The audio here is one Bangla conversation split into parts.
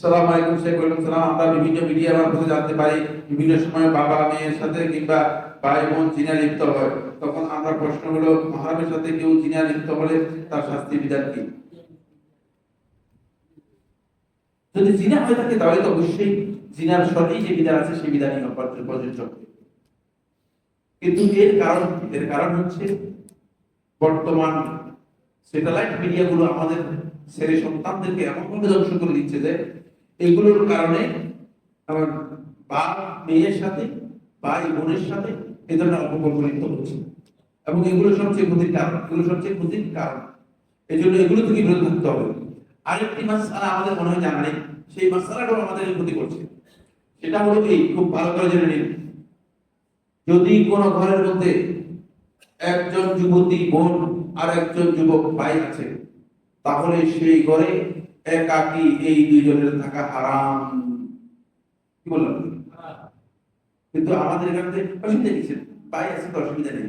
আসসালামু আলাইকুম শেখ ওয়ালাইকুম সালাম। আমরা বিভিন্ন মিডিয়ার মারফতে জানতে পারি বিভিন্ন সময় বাবা মেয়ের সাথে কিংবা ভাই বোন জিনা লিপ্ত হয়। তখন আমরা প্রশ্ন হলো, মাহরামের সাথে কেউ জিনা লিপ্ত হলে তার শাস্তি বিধান কি? যদি জিনা হয়ে থাকে তাহলে তো অবশ্যই জিনার সঠিক যে বিধান আছে সেই বিধানই প্রযোজ্য। কিন্তু এর কারণ হচ্ছে বর্তমান স্যাটেলাইট মিডিয়াগুলো আমাদের ছেলে সন্তানদেরকে এমনভাবে ধ্বংস করে দিচ্ছে যে এগুলোর কারণে আমার বাপ মেয়ের সাথে ভাই বোনের সাথে এই ধরনের অপকর্ম লিপ্ত হচ্ছে এবং এগুলো সবচেয়ে ক্ষতির কারণ। এই জন্য এগুলো থেকে বিরত থাকতে হবে। আরেকটি মাসআলা আমাদের মনে হয় জানা নেই, সেই মাসআলাটাও আমাদের ক্ষতি করছে। সেটা হলো এই, খুব ভালো করে জেনে নিন, যদি কোনো ঘরের মধ্যে একজন যুবতী বোন আর একজন যুবক ভাই আছে, তাহলে সেই ঘরে একাকী এই দুইজনের থাকা হারাম। কি বললাম? কিন্তু আমাদের এখানে অসুবিধা কিছু ভাই আছে তো অসুবিধা নেই,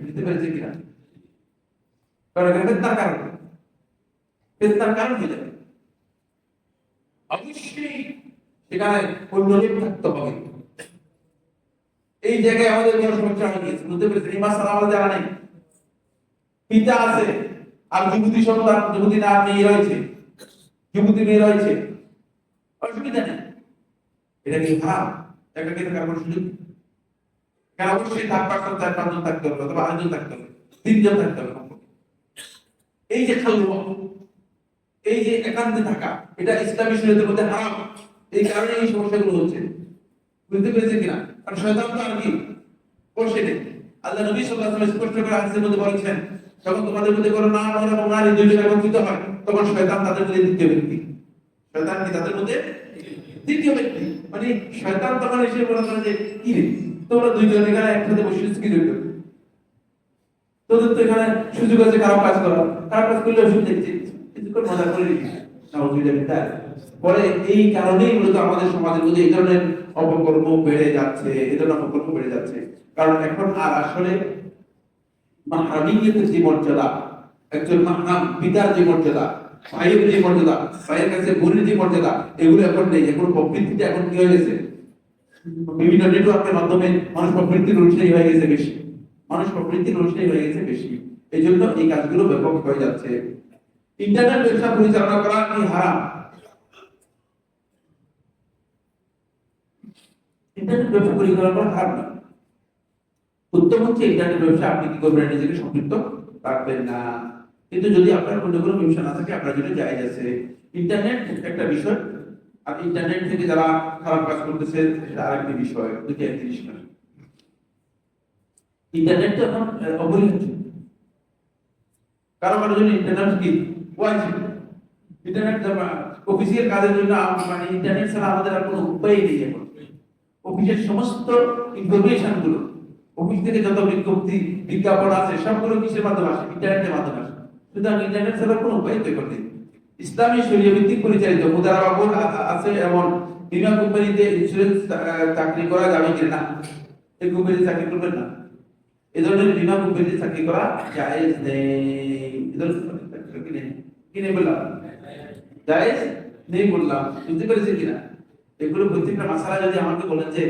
বুঝতে পেরেছি কিনা? কারণ এখানে তার কারণ হয়ে যাবে। অবশ্যই সেখানে অন্যদের থাকতে হবে। এই জায়গায় আমাদের বড় সমস্যা হয়ে গিয়েছে, বুঝতে পেরেছি? এই মাসালা আমাদের জানা নেই। পিতা আছে আর যুবতী সন্তান, যুবতী না মেয়ে রয়েছে, যুবতী মেয়ে রয়েছে, অসুবিধা নেই। এটা কি হারাম? এটা কি থাকার কোনো সুযোগ? কারণ অবশ্যই 4-5জন থাকতে হবে, অথবা 8জন থাকতে হবে, 3জন থাকতে হবে। এই যে খালওয়াত, এই যে একান্তে থাকা, এটা ইসলামী শরীয়তের মধ্যে হারাম। এই কারণে এই সমস্যাগুলো হচ্ছে, বুঝতে পেরেছেন কিনা? কারণ শয়তান তো আর কি করছে না। আল্লাহ নবী সাল্লাল্লাহু আলাইহি ওয়াসাল্লাম স্পষ্ট করে হাদিসের মধ্যে বলেছেন, যখন তোমাদের মধ্যে কোনো না মহিলা এবং নারী দুইজন একত্রিত হয়, তখন শয়তান তাদের মধ্যে দ্বিতীয় ব্যক্তি। শয়তান কি তাদের মধ্যে দ্বিতীয় ব্যক্তি? মানে শয়তান তখন এসে বলে যে, কি রে তোমরা দুইজন এখানে একসাথে বসে কি জন্য? তোদের তো এখানে সুযোগ আছে খারাপ কাজ করার, খারাপ কাজ করলে অসুবিধা কি? কিছুক্ষণ মজা করে নিবি না, অসুবিধা নেই। পরে এই কারণেই মূলত আমাদের সমাজের মধ্যে এই ধরনের অপকর্ম বেড়ে যাচ্ছে, কারণ এখন আর আসলে মাহরামিয়তের যে মর্যাদা, একজন মাহরাম পিতার যে মর্যাদা, ভাইয়ের যে মর্যাদা, ভাইয়ের কাছে বোনের যে মর্যাদা, এগুলো এখন নেই। এখন প্রবৃত্তিটা এখন কি হয়ে গেছে? বিভিন্ন নেটওয়ার্কের মাধ্যমে মানুষ প্রবৃত্তির অনুসারী হয়ে গেছে বেশি। এই জন্য এই কাজগুলো ব্যাপক হয়ে যাচ্ছে। ইন্টারনেট ব্যবসা পরিচালনা করা কি হারাম? ইন্টারনেট ব্যবসা পরিচালনা করা হারাম না। উত্তম হচ্ছে ইন্টারনেট ব্যবসা আপনি কি করবেন, নিজেকে সম্পৃক্ত রাখবেন না। কিন্তু যদি আপনার কোনো ব্যবসা না থাকে, আপনার জন্য জায়েজ আছে। ইন্টারনেট একটা বিষয়, আর ইন্টারনেট থেকে যারা খারাপ কাজ করতেছে সেটা আরেকটি বিষয়, দুটি এক জিনিস না। ইন্টারনেট তো এখন অপরিহার্য, কারো জন্য ইন্টারনেট কি ওয়াজিব। ইন্টারনেট অফিসিয়াল কাজের জন্য মানে ইন্টারনেট ছাড়া আমাদের আর কোনো উপায় নেই। এখন অফিসের সমস্ত ইনফরমেশন গুলো, অফিস থেকে যত বিজ্ঞাপন আছে, সবগুলো কিসের মাধ্যমে আসে? ইন্টারনেটের মাধ্যমে আসে। সুতরাং ইন্টারনেট ছাড়া কোনো উপায় তো এখন নেই। ইসলামী শরীয়ত ভিত্তিক পরিচালিত মুদারাবা আছে, এমন বীমা কোম্পানিতে ইন্স্যুরেন্স চাকরি করা যাবে কিনা? এই কোম্পানিতে চাকরি করবেন না। এই ধরনের বীমা কোম্পানিতে চাকরি করা জায়েজ নেই। কি নেই বললাম? জায়েজ নেই বললাম, বুঝতে পেরেছেন কিনা? এগুলো প্রত্যেকটা মাসালা যদি আমাকে বলেন যে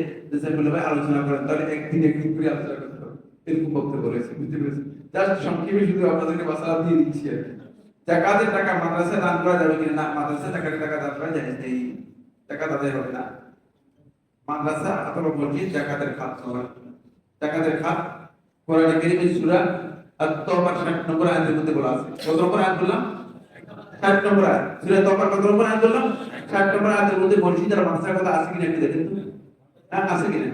ভাই আলোচনা করেন, তাহলে একদিন করে আলোচনা করতে হবে, এরকম বক্তব্য রয়েছে, বুঝতে পেরেছেন? জাস্ট সংক্ষেপে শুধু আপনাদেরকে মাসালা দিয়ে দিচ্ছি আর কি। যাকাতের টাকা মাদ্রাসায় দান করা যাবে কিনা? না, মাদ্রাসায় টাকা দান করা জায়েজ নেই, টাকা তাদের হবে না। মাদ্রাসা অথবা মসজিদ জাকাতের খাত নয়। জাকাতের খাত কোরআনে কারীমে সূরা আত-তাওবার 60 নম্বর আয়াতের মধ্যে বলা আছে। কত নম্বর আয়াত বললাম? 60 নম্বর আয়াত। সূরা তাওবার কত নম্বর আয়াত বললাম? 60 নম্বর আয়াতের মধ্যে মসজিদ আর মাদ্রাসার কথা আছে কিনা একটু দেখেন তো। হ্যাঁ, আছে কিনা?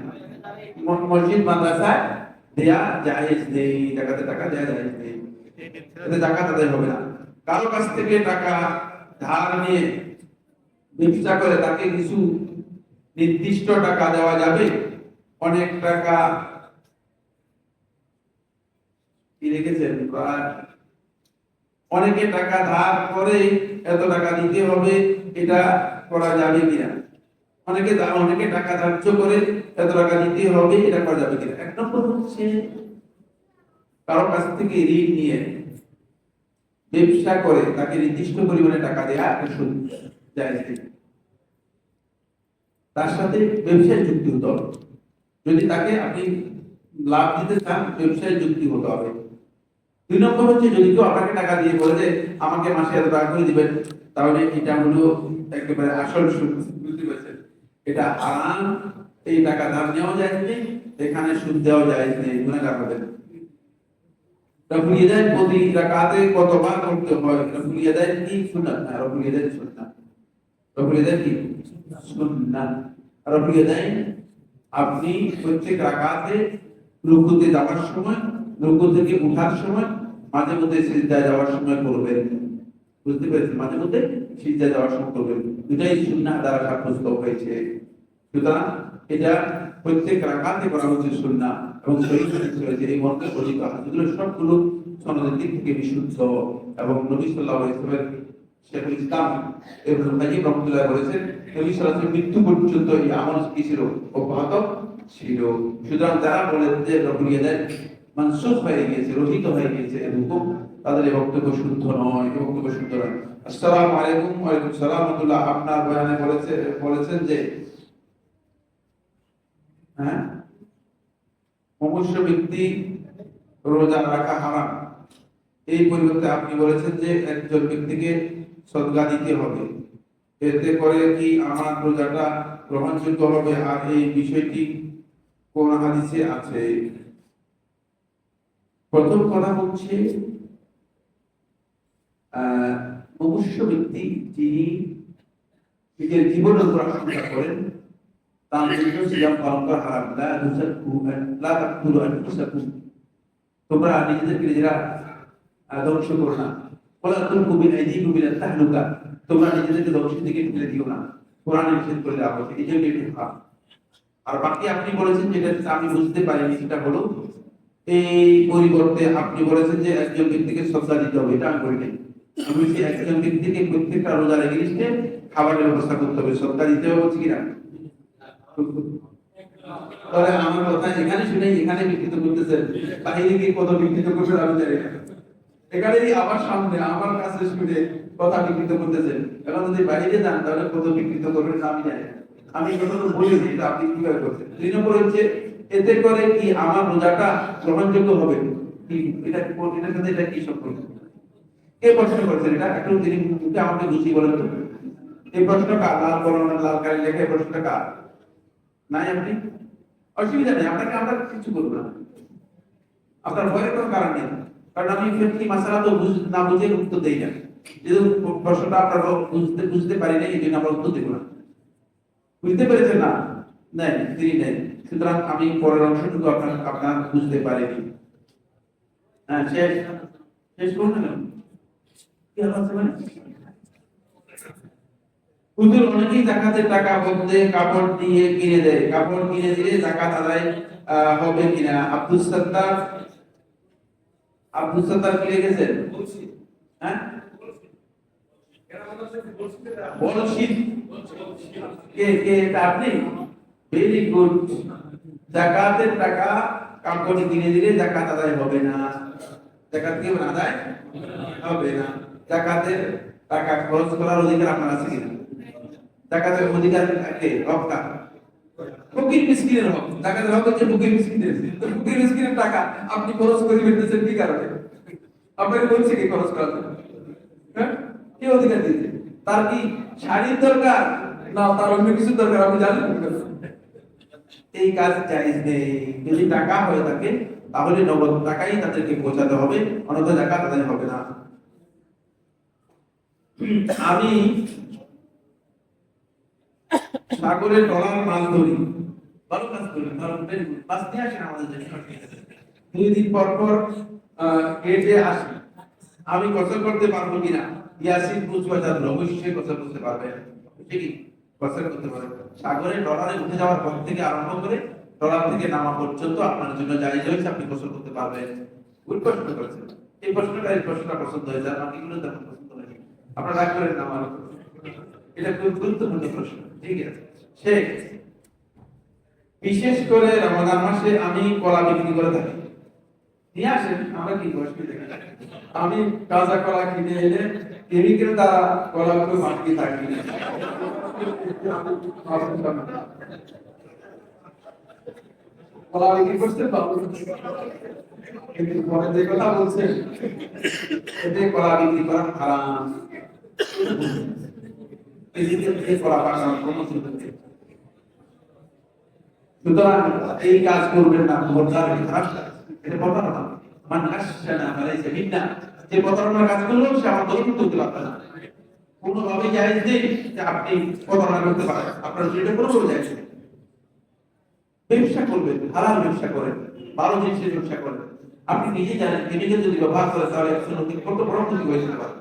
মসজিদ মাদ্রাসায় দেয়া জায়েজ নেই, জাকাতের টাকা দেয়া জায়েজ নেই। এতে জাকাত আদায় হবে না। কারো কাছ থেকে টাকা ধার নিয়ে ব্যবসা করে তাকে কিছু নির্দিষ্ট টাকা দেওয়া যাবে। অনেক টাকা কি রেখেছেন, অনেকে টাকা ধার করে এত টাকা দিতে হবে, এটা করা যাবে কিনা? অনেকে টাকা ধার্য করে এত টাকা দিতে হবে, এটা করা যাবে কিনা? এক নম্বর হচ্ছে কারো কাছ থেকে ঋণ নিয়ে ব্যবসা করে তাকে নির্দিষ্ট পরিমাণে টাকা দেয়া একটা সুদ জায়েজ নেই। তার সাথে ব্যবসায় যুক্তি হতে হবে। যদি তাকে আপনি লাভ দিতে চান, ব্যবসায় যুক্তি হতে হবে। 2 নম্বর হচ্ছে, যদি কেউ আপনাকে টাকা দিয়ে বলে যে আমাকে মাসে এত টাকা করে দিবেন, তাহলে এটা হলো একেবারে আসল সুদ। বুঝতে পারছেন? এটা হারাম। এই টাকা ধার নেওয়া যায় নেই, এখানে সুদ দেওয়া যায় নেই, গুনাহগার হবেন। রফুল ইয়াদাইন প্রতি রাকাতে কতবার করতে হয়? রফুল ইয়াদাইন কি সুন্নাত? না, রফুল ইয়াদাইন সুন্নাত। রফুল ইয়াদাইন কি সুন্নাত? রফুল ইয়াদাইন আপনি প্রত্যেক রাকাতে রুকুতে যাওয়ার সময়, রুকু থেকে ওঠার সময়, মাঝে মধ্যে সিজদায় যাওয়ার সময় করবেন। বুঝতে পেরেছেন? মাঝে মধ্যে সিজদায় যাওয়ার সময় করবেন। দুটাই সুন্নাহ দ্বারা সাব্যস্ত হয়েছে। সুতরাং এটা প্রত্যেক রাকাতে করা হচ্ছে সুন্নাহ এবং সহিহ হাদিস রয়েছে। এই মর্মে বর্ণিত হাদিসগুলো সবগুলো সনদের দিক থেকে বিশুদ্ধ এবং নবী সাল্লাল্লাহু আলাইহি ওয়াসাল্লাম শেখুল ইসলাম ইবনে কাইয়িম রাহমাতুল্লাহ বলেছেন, নবী সাল্লাল্লাহু আলাইহি ওয়াসাল্লাম মৃত্যু পর্যন্ত এই আমল কি ছিল? অব্যাহত ছিল। সুতরাং যারা বলেন যে রফুল ইয়াদাইন মানসুখ হয়ে গিয়েছে, রহিত হয়ে গিয়েছে এই হুকুম, তাদের এই বক্তব্য শুদ্ধ নয়, এই বক্তব্য শুদ্ধ নয়। আসসালামু আলাইকুম। ওয়া আলাইকুম সালাম ওয়া রাহমাতুল্লাহ। আপনার বয়ানে বলেছেন যে মুমূর্ষ ব্যক্তি রোজা রাখা হারাম। এই পরিবর্তে আপনি বলেছেন যে একজন ব্যক্তিকে সদকা দিতে হবে, এতে করে কি আমার রোজাটা গ্রহণযোগ্য হবে? আর এই বিষয়টি কোন হাদিসে আছে? প্রথম কথা হচ্ছে, মুমূর্ষ ব্যক্তি যিনি নিজের জীবনের উপর আশঙ্কা করেন, তার জন্য সিয়াম পালন করা হারাম। লা তাকতুলু আনফুসাকুম, তোমরা নিজেদেরকে নিজেরা ধ্বংস করো না। ওয়ালা তুলকু বিআইদিকুম ইলা তাহলুকা, তোমরা নিজেদেরকে ধ্বংসের দিকে ঠেলে দিও না। কোরআনে নিষেধ করে দেওয়া হয়েছে, এই জন্য এটি হারাম। আর বাকি আপনি বলেছেন যেটা আমি বুঝতে পারিনি, সেটা হলো এই পরিবর্তে আপনি বলেছেন যে একজন ব্যক্তিকে সদকা দিতে হবে। এটা আমি বলি নাই। আমি বলছি একজন ব্যক্তিকে প্রত্যেকটা রোজার এগেইনস্টে খাবারের ব্যবস্থা করতে হবে, সদকা দিতে হবে, বলছি কিনা? তাহলে আমার কথা এখানে শুনে এখানে বিকৃত করতেছেন, বাইরে গিয়ে কত বিকৃত করবেন আমি জানি না। এখানেই আমার সামনে আমার কাছে শুনে কথা বিকৃত করতেছেন, এখন যদি বাইরে যান তাহলে কত বিকৃত করবেন আমি জানি না। আমি কথা তো বলি যে এটা আপনি কিভাবে করছেন। 3 নম্বর হচ্ছে, এতে করে কি আমার রোজাটা গ্রহণযোগ্য হবে? কি এটা এটার সাথে এটা কি সম্পর্ক? কে প্রশ্ন করেছেন এটা? একটু তিনি মুখে আমাকে বুঝিয়ে বলেন তো। এই প্রশ্ন কার? লাল বর্ণ লাল কালি লেখা এই প্রশ্নটা কার? নাই আপনি? অসুবিধা নেই, আপনাকে আমরা কিছু করবো না, আপনার ভয়ের কোনো কারণ নেই। কারণ আমি ফিকহি মাসালা তো না বুঝে উত্তর দেই না। যেহেতু প্রশ্নটা আপনারা বুঝতে পারি না, এই জন্য আমরা উত্তর দেব না। বুঝতে পেরেছেন না? নেই, তিনি নেই। সুতরাং আমি পরের অংশটুকু আপনার বুঝতে পারিনি। হ্যাঁ, শেষ শেষ করুন না। কি আছে মানে? হুজুর, অনেকেই যাকাতের টাকা বদলে কাপড় দিয়ে কিনে দেয়, কাপড় কিনে দিলে যাকাত আদায় হবে কিনা? আব্দুল সত্তার কি লিখেছেন? হ্যাঁ, বলছি কে এটা আপনি? Very good. যাকাতের টাকা কাপড় কিনে দিলে যাকাত আদায় হবে না। যাকাত কি আদায় হবে না? যাকাতের টাকা খরচ করার অধিকার আপনার আছে কিনা? যাকাতের অধিকার কে? হকটা ফকির মিসকিনের হক। যাকাতের হক হচ্ছে ফকির মিসকিনের। তো ফকির মিসকিনের টাকা আপনি খরচ করে ফেলতেছেন কি কারণে? আপনাকে বলছে কি খরচ করার জন্য? হ্যাঁ, কি অধিকার দিয়েছে? তার কি শাড়ির দরকার না তার অন্য কিছু দরকার? আপনি জানেন এই কাজ জায়েজ নেই। যদি টাকা হয়ে থাকে তাহলে নগদ টাকাই তাদেরকে পৌঁছাতে হবে, অন্যথা যাকাত আদায় হবে না। আমি সাগরে ট্রলার মাছ ধরি, ভালো কাজ করি, ভালো মাছ নিয়ে আসেন আমাদের জন্য। 2 দিন পর পর গেটে আসি, আমি গোসল করতে পারবো কিনা? ইয়াসিন বুঝবাজার অবশ্যই গোসল করতে পারবে, ঠিকই গোসল করতে পারবে। সাগরে ট্রলারে উঠে যাওয়ার পর থেকে আরম্ভ করে ট্রলার থেকে নামা পর্যন্ত আপনার জন্য জায়েজ হয়েছে, আপনি গোসল করতে পারবেন। গুড প্রশ্ন করেছেন। এই প্রশ্নটা পছন্দ হয়েছে, আর বাকিগুলো তেমন পছন্দ হয়নি। আপনারা রাগ করেন না আমার উপর। এটা খুব গুরুত্বপূর্ণ প্রশ্ন, ঠিক আছে? শেখ, বিশেষ করে রমজান মাসে আমি কলা বিক্রি করে থাকি, নিয়ে আসেন, আমরা কি অসুবিধা নেই। আমি কাঁচা কলা কিনে এনে কেমিক্যাল দ্বারা কলাগুলো মাটিয়ে থাকি কলা বিক্রি করতে পারবো, কিন্তু পরে যে কথা বলছেন এতে কলা বিক্রি করা হারাম। কলা পাকানোর কোনো সুযোগ নেই। সুতরাং এই কাজ করবেন না, খবরদার। এটা প্রতারণা। মান আশানা ফালাইসা মিন্না, যে প্রতারণার কাজ করলো সে আমার দল করতে পারবে না। কোনোভাবে জায়েজ নেই যে আপনি প্রতারণা করতে পারেন, আপনার যেটা কোনো জায়েজ নেই। ব্যবসা করবেন, হালাল ব্যবসা করেন, ভালো জিনিসের ব্যবসা করেন। আপনি নিজে জানেন কেমিক্যাল যদি ব্যবহার করে তাহলে কত বড় ক্ষতি হয়ে যেতে পারে।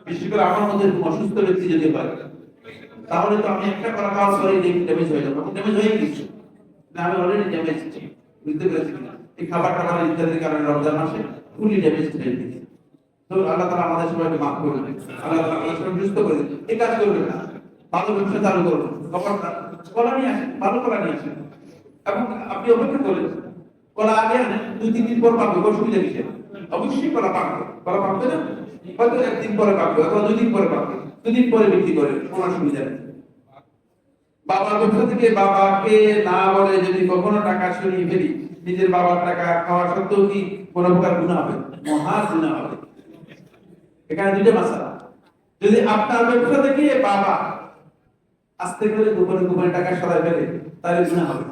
বিশেষ করে আমার মধ্যে অসুস্থ ব্যক্তি যদি হয়, তাহলে তো আমি একটা কলা খাওয়ার পরে ড্যামেজ হয়ে যাবো, ড্যামেজ হয়ে গেছে, আমি অলরেডি ড্যামেজ। বুঝতে পেরেছি কিনা? এই খাবার টাবার ইত্যাদির কারণে রমজান মাসে ফুলি ড্যামেজ হয়ে গেছে। তো আল্লাহ তাআলা আমাদের সবাইকে মাফ করে দেন, আল্লাহ তাআলা আমাদের সবাইকে সুস্থ করে দেন। এই কাজ করবেন না, ভালো ব্যবসা চালু করুন। কলা নিয়ে আসেন, ভালো কলা নিয়ে আসেন, এবং আপনি অপেক্ষা করেন। কলা আগে আনেন, 2-3 দিন পর পাকবে, অসুবিধা কিসে? অবশ্যই কলা পাকবে, কলা পাকবে না, হয়তো 1 দিন পরে পাকবে অথবা 2 দিন পরে পাকবে, 2 দিন পরে বিক্রি করে, কোনো অসুবিধা নেই। বাবার পক্ষ থেকে বাবাকে না বলে যদি কখনো টাকা সরিয়ে ফেলি, নিজের বাবার টাকা খাওয়া সত্ত্বেও কি কোনো প্রকার গুনাহ হবে? মহা গুনাহ হবে। এখানে দুইটা মাসআলা। যদি আপনার ব্যবসা থেকে বাবা আস্তে করে গোপনে গোপনে টাকা সরাই ফেলে, তাহলে গুনাহ হবে।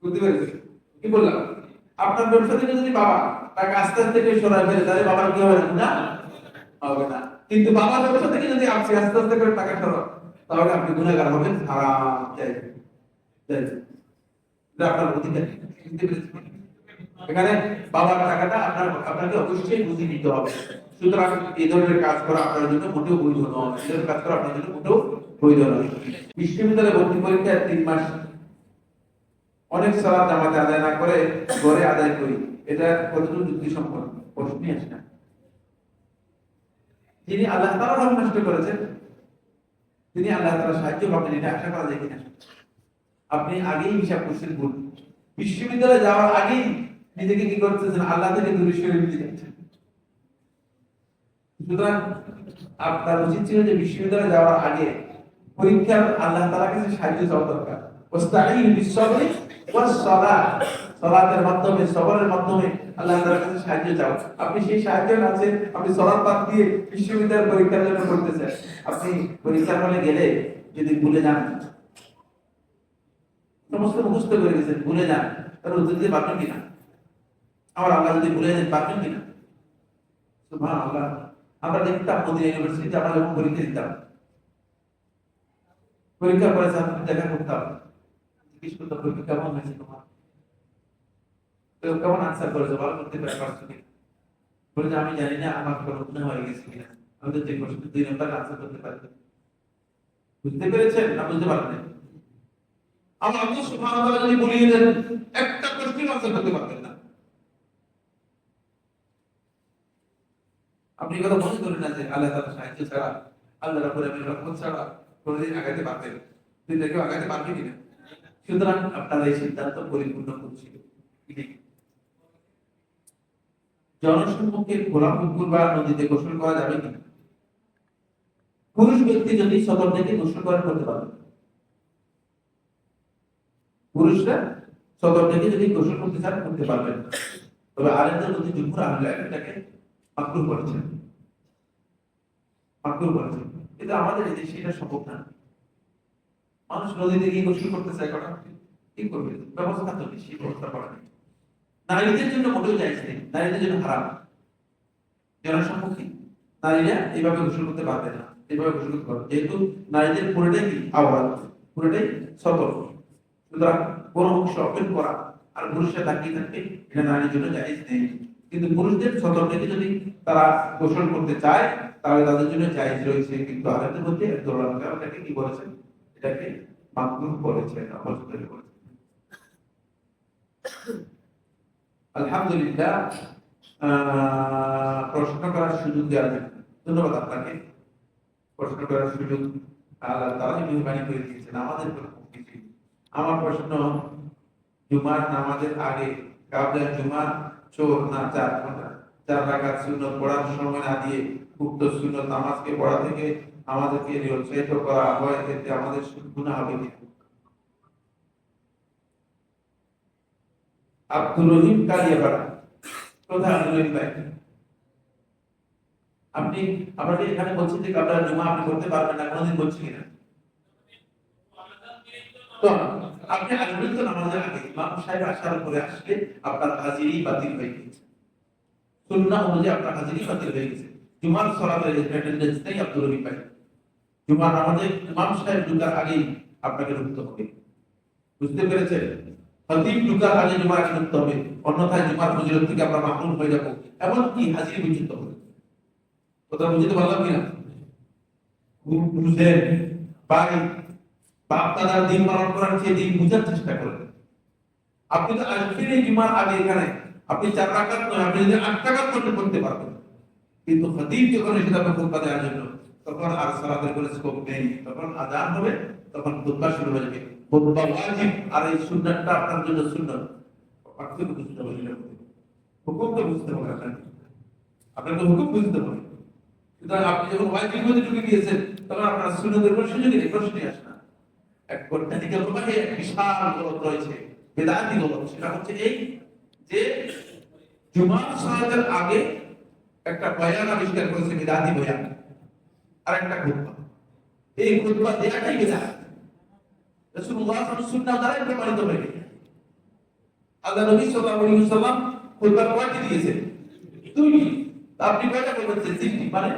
বুঝতে পেরেছেন কি বললাম? আপনার ব্যবসা থেকে যদি বাবা টাকা আস্তে আস্তে করে সরাই ফেলে, তাহলে বাবার কি হবে? না হবে না। কিন্তু বাবার ব্যবসা থেকে যদি আপনি আস্তে আস্তে করে টাকা সরান, তাহলে আপনি গুনাহগার হবেন, হারাম যাবেন। এটা আপনার অধিকার। বুঝতে পেরেছেন? এখানে বাবার টাকাটা আপনাকে অবশ্যই বুঝিয়ে নিতে হবে। সুতরাং এই ধরনের কাজ করা আপনার জন্য মোটেও বৈধ নয়, এই ধরনের কাজ করা আপনার জন্য মোটেও বৈধ নয়। বিশ্ববিদ্যালয়ে ভর্তি পরীক্ষা 3 মাস অনেক সালাত জামাতে আদায় না করে ঘরে আদায় করি, এটা কতটুকু যুক্তিসম্মত? প্রশ্নই আসে না। যিনি আল্লাহ তাআলা রহমত নষ্ট করেছেন, তিনি আল্লাহ তাআলা সাহায্য পাবেন, এটা আশা করা যায় কিনা? আপনি আগেই হিসাব করছেন ভুল। বিশ্ববিদ্যালয়ে যাওয়ার আগেই নিজেকে কি করতেছেন? আল্লাহ থেকে দূরে সরে নিয়ে যাচ্ছেন। সুতরাং আপনার উচিত ছিল যে বিশ্ববিদ্যালয়ে যাওয়ার আগে পরীক্ষার আল্লাহ তাআলার কাছে সাহায্য চাওয়া দরকার। ওয়াস্তাঈনু বিস-সাবরি ওয়াস-সালাহ, সালাতের মাধ্যমে, সবরের মাধ্যমে আল্লাহ তাআলার কাছে সাহায্য চাও। আপনি সেই সাহায্য আছে, আপনি সালাত বাদ দিয়ে বিশ্ববিদ্যালয়ের পরীক্ষার জন্য পড়তেছেন। আপনি পরীক্ষার হলে গেলে যদি ভুলে যান, সমস্ত মুখস্থ করে গেছেন, ভুলে যান, তাহলে উত্তর দিতে পারবেন কিনা? আমার আল্লাহ যদি ভুলে যেতে পারবেন কিনা? সুবহানাল্লাহ। আমরা দেখতাম মদিনা ইউনিভার্সিটিতে আমরা যখন পরীক্ষা দিতাম, পরীক্ষার পরে ছাত্রদের দেখা করতাম, জিজ্ঞেস করতাম পরীক্ষা কেমন হয়েছে তোমার, তো কেমন আনসার করেছো, ভালো করতে পারছো কিনা? বলে যে আমি জানি না, আমার কোনো গুনাহ হয়ে গেছে কিনা, আমি তো যে প্রশ্ন 2 নম্বর আনসার করতে পারি। বুঝতে পেরেছেন না বুঝতে পারলেন? আমার আল্লাহ সুবহানাহু ওয়া তাআলা যদি বলিয়ে দেন, একটা প্রশ্নের আনসার করতে পারবেন না। আপনি কথা মনে করেন না যে আল্লাহ তাআলার সাহায্য ছাড়া, আল্লাহ রাব্বুল আলামিনের রহমত ছাড়া কোনদিন আগাতে পারবেন, দুনিয়াকে আগাতে পারবে কিনা? সুতরাং আপনার এই সিদ্ধান্ত পরিপূর্ণ করছিল। জনসম্মুখে খোলা পুকুর বা নদীতে গোসল করা যাবে কিনা? পুরুষ ব্যক্তি যদি সতর থেকে গোসল করতে পারবে, পুরুষরা সতর থেকে যদি গোসল করতে চান করতে পারবেন। তবে আলেমদের মধ্যে জুমহুর আহলে ইলম এটাকে মাকরুহ করেছেন, মাকরুহ করেছেন। কিন্তু আমাদের এই দেশে এটা সম্ভব না। মানুষ নদীতে গিয়ে গোসল করতে চায়, কটা কি করবে? ব্যবস্থা তো নেই, সেই ব্যবস্থা করা নেই। নারীদের জন্য মোটেও জায়েজ নেই, নারীদের জন্য হারাম। জনসম্মুখে নারীরা এইভাবে গোসল করতে পারবে না, এইভাবে গোসল করতে পারবে, যেহেতু নারীদের পুরোটাই কি আওরাত, পুরোটাই সতর। সুতরাং কোন অংশ ওপেন করা আর পুরুষরা তাকিয়ে থাকবে, এটা নারীর জন্য জায়েজ নেই। কিন্তু পুরুষদের সতর থেকে যদি তারা গোসল করতে চায়, তাহলে তাদের জন্য জায়েজ রয়েছে। কিন্তু আলেমদের মধ্যে এটাকে কি বলেছেন? এটাকে মাকরুহ বলেছেন, অবৈধ বলেছেন। আলহামদুলিল্লাহ, প্রশ্ন করার সুযোগ দেওয়ার জন্য ধন্যবাদ আপনাকে। প্রশ্ন করার সুযোগ আল্লাহ তাআলা মেহরবানি করে দিয়েছেন, আমাদের কোনো কিছু। আমার প্রশ্ন, জুমার নামাজের আগে কাবলা জুমা চোর না 4 ঘন্টা 4 রাকাত সুন্নত পড়ার সময় না দিয়ে উক্ত সুন্নত নামাজকে পড়া থেকে আমাদেরকে নিরুৎসাহিত করা হয়, এতে আমাদের গুনাহ হবে কি? আব্দুর রহিম কালিয়াপাড়া, কোথায় আব্দুর রহিম ভাই? আপনি আপনাদের এখানে বলছেন যে আপনারা জুমা আপনি করতে পারবেন না, কোনদিন বলছি কিনা? তো আপনি আসবেন তো নামাজের আগে, ইমাম সাহেব আসার পরে আসলে আপনার হাজিরি বাতিল হয়ে গেছে, সুন্নাহ অনুযায়ী আপনার হাজিরি বাতিল হয়ে গেছে। জুমার সালাতের অ্যাটেন্ডেন্স নেই আব্দুর রহিম ভাই। জুমার নামাজে ইমাম সাহেব ঢুকার আগেই আপনাকে ঢুকতে হবে, বুঝতে পেরেছেন? খতিব ঢুকার আগে জুমার আগে ঢুকতে হবে, অন্যথায় জুমার ফজিলত থেকে আমরা মাহরুম হয়ে যাব, এমনকি হাজিরি পর্যন্ত হবে। কথা বুঝতে পারলাম কিনা? বুঝলেন ভাই? বাপ দাদার দিন পালন করার চেয়ে দিন বুঝার চেষ্টা করেন। আপনি তো আসবেন এই জুমার আগে এখানে, আপনি 4 রাকাত নয়, আপনি যদি 8 রাকাত করতে পারবেন, কিন্তু খতিব যখন এসে যাবে খুতবা দেওয়ার জন্য, তখন আর সালাতের কোনো স্কোপ নেই। তখন আযান হবে, তখন খুতবা শুরু হয়ে যাবে। খুতবা ওয়াজিব, আর এই সুন্নাতটা আপনার জন্য সুন্নাত। পার্থক্য বুঝতে হবে, হুকুম তো বুঝতে হবে আপনাকে হুকুম বুঝতে হবে। সুতরাং আপনি যখন ওয়াজিবের মধ্যে ঢুকে গিয়েছেন, তখন আপনার সুন্নাতের কোনো সুযোগই নেই, প্রশ্নই আসে না। এক বৈজ্ঞানিকের প্রবাহে বিশাল গলত রয়েছে, বেদাতি গলত। সেটা হচ্ছে এই যে জুমার সালাতের আগে একটা বয়ান আবিষ্কার করেছে, বেদাতি বয়ান, আর একটা খুতবা। এই খুতবা দেয়াটাই বেদাত। রাসূলুল্লাহ সাল্লাল্লাহু আলাইহি ওয়াসাল্লাম দ্বারা প্রমাণিত হয়নি। আল্লাহ নবী সাল্লাল্লাহু আলাইহি ওয়াসাল্লাম খুতবা কয়টি দিয়েছেন? 2টি। আপনি কয়টা বলছেন? 3টি। মানে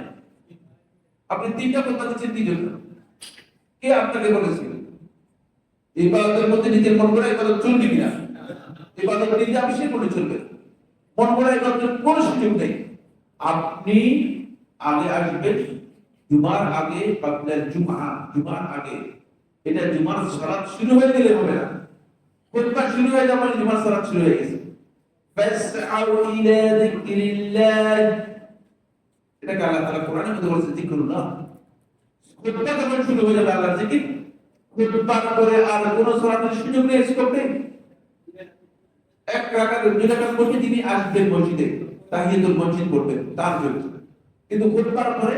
আপনি 3টা খুতবা দিচ্ছেন কি জন্য? কে আপনাকে বলেছিল? ইবাদতের মধ্যে নিজের মন গড়া ইবাদত চলবে কিনা? ইবাদত নিজে আবিষ্কার করে চলবে, মন গড়া ইবাদতের কোনো সুযোগ নেই। আপনি আগে আসবেন জুমার আগে, বাকলাল জুমআ, জুমার আগে। এটা জুমার সালাত শুরু হয়ে গেলে হবে না, খুতবা শুরু হয়ে যাবে, জুমার সালাত শুরু হয়ে গেছে। ফাসআউ ইলা যিকরিল্লাহ, এটা আল্লাহ তাআলা কোরআনের মধ্যে বলেছে যিকরুল্লাহ। খুতবা যখন শুরু হয়ে যাবে আল্লাহর জিকির, খুতবার পরে আর কোন সালাতের সুযোগ নেই, স্কোপ নেই। 1 রাকাত 2 রাকাত পড়ে তিনি আসবেন মসজিদে, তাহিয়াতুল মসজিদ পড়বেন তার জন্য। কিন্তু খুতবার পরে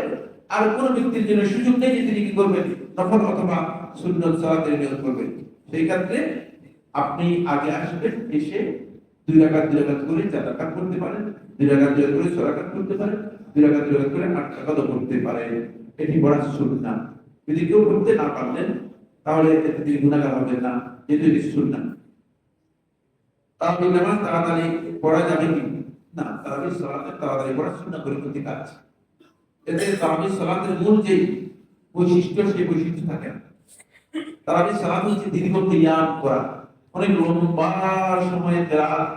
আর কোন ব্যক্তির জন্য সুযোগ নেই যে তিনি কি করবেন, নফল অথবা সুন্নাত সালাতের নিয়ত করবেন। সেই ক্ষেত্রে আপনি আগে আসবেন, এসে 2 রাকাত করে 4 রাকাত পড়তে পারেন, 2 রাকাত করে 6 রাকাত পড়তে পারেন, 2 রাকাত করে 8 রাকাত পড়তে পারেন। এটি বড় সুন্নাত। যদি কেউ পড়তে না পারলেন, তাহলে এতে তিনি গুনাহগার হবেন না, যেহেতু এটি সুন্নাত। তারাবির নামাজ তাড়াতাড়ি পড়া যাবে কি না? তারাবির সালাতে তাড়াতাড়ি পড়া সুন্নাত পরিপন্থী কাজ। এতে তারাবির সালাতের মূল যে বৈশিষ্ট্য, সেই বৈশিষ্ট্য থাকে না। তারাবির সালাত হচ্ছে দীর্ঘ কিয়াম করা, অনেক লম্বা সময় কিরাত,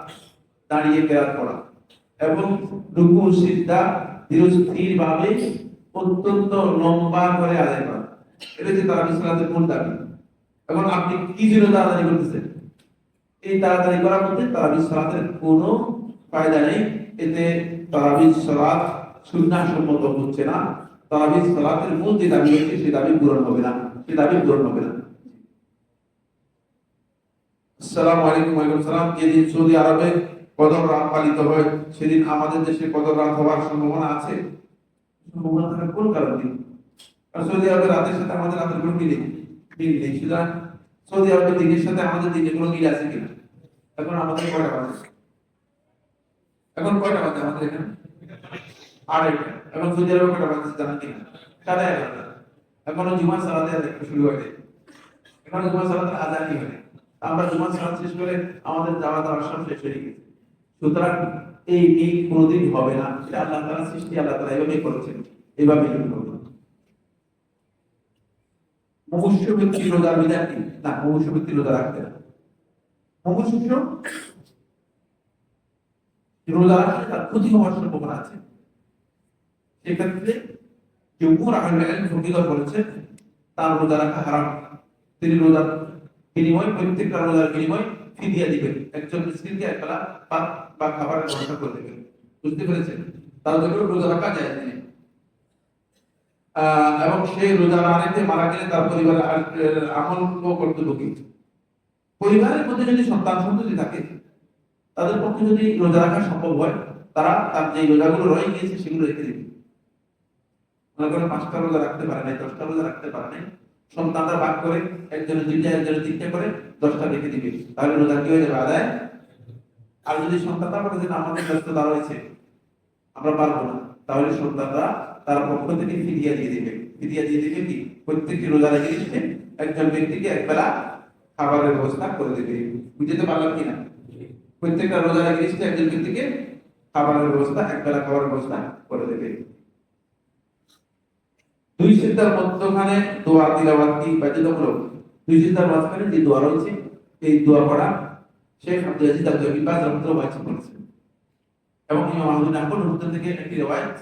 দাঁড়িয়ে কিরাত করা এবং রুকু সিজদা ধীরস্থির ভাবে অত্যন্ত লম্বা করে আদায় করা। এটা হচ্ছে তারাবির সালাতের মূল দাবি। এখন আপনি কি জন্য তাড়াতাড়ি করতেছেন? এই তাড়াতাড়ি করার মধ্যে তারাবির সালাতের কোনো ফায়দা নেই। এতে তারাবির সালাত সুন্নাহ সম্মত হচ্ছে না। তারাবির সালাতের মূল যে দাবি হচ্ছে, সেই দাবি পূরণ হবে না, সেই দাবি পূরণ হবে না। আসসালামু আলাইকুম। ওয়া আলাইকুম সালাম। যেদিন সৌদি আরবে কদর রাত পালিত হয়, সেদিন আমাদের দেশে কদর রাত হওয়ার সম্ভাবনা আছে? সম্ভাবনা থাকার কোন কারণ নেই। আর সৌদি আরবের রাতের সাথে আমাদের রাতের কোনো মিল নেই। সুতরাং সৌদি আরবের দিনের সাথে আমাদের দিনের কোনো মিল আছে কিনা? এখন আমাদের কয়টা বাজে? এখন কয়টা বাজে আমাদের এখানে? 2:30। এখন সৌদি আরবে কয়টা বাজে জানেন কিনা? 11:30। এখনো জুমার সালাতে শুরু হয়নি, এখনো জুমার সালাতের আযানই হয়নি। আমরা জুমার সালাত শেষ করে আমাদের যাওয়া দাওয়া সব শেষ হয়ে গেছে। সুতরাং এই মিল কোনোদিন হবে না। এটা আল্লাহ তাআলা সৃষ্টি, আল্লাহ তাআলা এভাবেই করেছেন, এভাবেই হবে। মুমূর্ষু ব্যক্তি রোজার বিধান কি? না, মুমূর্ষু ব্যক্তি রোজা রাখতে না। মুমূর্ষু রোজা রাখলে তার ক্ষতি হওয়ার সম্ভাবনা আছে। সেক্ষেত্রে জমহুর আহলে ইলম ফকিহগণ বলেছেন তার রোজা রাখা হারাম। তিনি রোজার বিনিময়, প্রত্যেকটা রোজার বিনিময় ফিদিয়া দিবেন, একজন মিসকিনকে একবেলা ভাত বা খাবারের ব্যবস্থা করে দেবেন। বুঝতে পেরেছেন? তাহলে রোজা রাখা যায় না। এবং সেই রোজা না রেখে মারা গেলে তার পরিবারের আমল ও কর্তব্য কি? পরিবারের মধ্যে যদি সন্তান সন্ততি থাকে, তাদের পক্ষে যদি রোজা রাখা সম্ভব হয়, তারা তার যে রোজাগুলো রয়ে গিয়েছে সেগুলো রেখে দিবে। মনে করেন 5টা রোজা রাখতে পারে নাই, 10টা রোজা রাখতে পারে নাই, সন্তানরা ভাগ করে একজনের 2টা একজনের 3টা করে 10টা রেখে দিবে, তাহলে রোজা কি হয়ে যাবে? আদায়। আর যদি সন্তানরা বলে যে আমাদের ব্যস্ততা রয়েছে, আমরা পারবো না, তাহলে সন্তানরা তার পক্ষ থেকে ফিদিয়া দিয়ে দিবে। ফিদিয়া দিয়ে দিবে কি? প্রত্যেকটি রোজা রেখে একজন ব্যক্তিকে একবেলা খাবারের ব্যবস্থা করে দেবে। বুঝতে পারলাম কিনা? প্রত্যেকটা রোজা রেখে একজন ব্যক্তিকে খাবারের ব্যবস্থা, একবেলা খাবারের ব্যবস্থা করে দেবে। দুই সিজদার মধ্যখানে দোয়া তিলাওয়াত কি বাধ্যতামূলক? দুই সিজদার মাঝখানে যে দোয়া রয়েছে, এই দোয়া পড়া শেখ আব্দুল আজিজ আল জবিবাজ রাহমাতুল্লাহ ওয়াজিব করেছেন। এবং ইমাম আহমদ বিন হাম্বল হুজুর থেকে একটি রিওয়ায়াত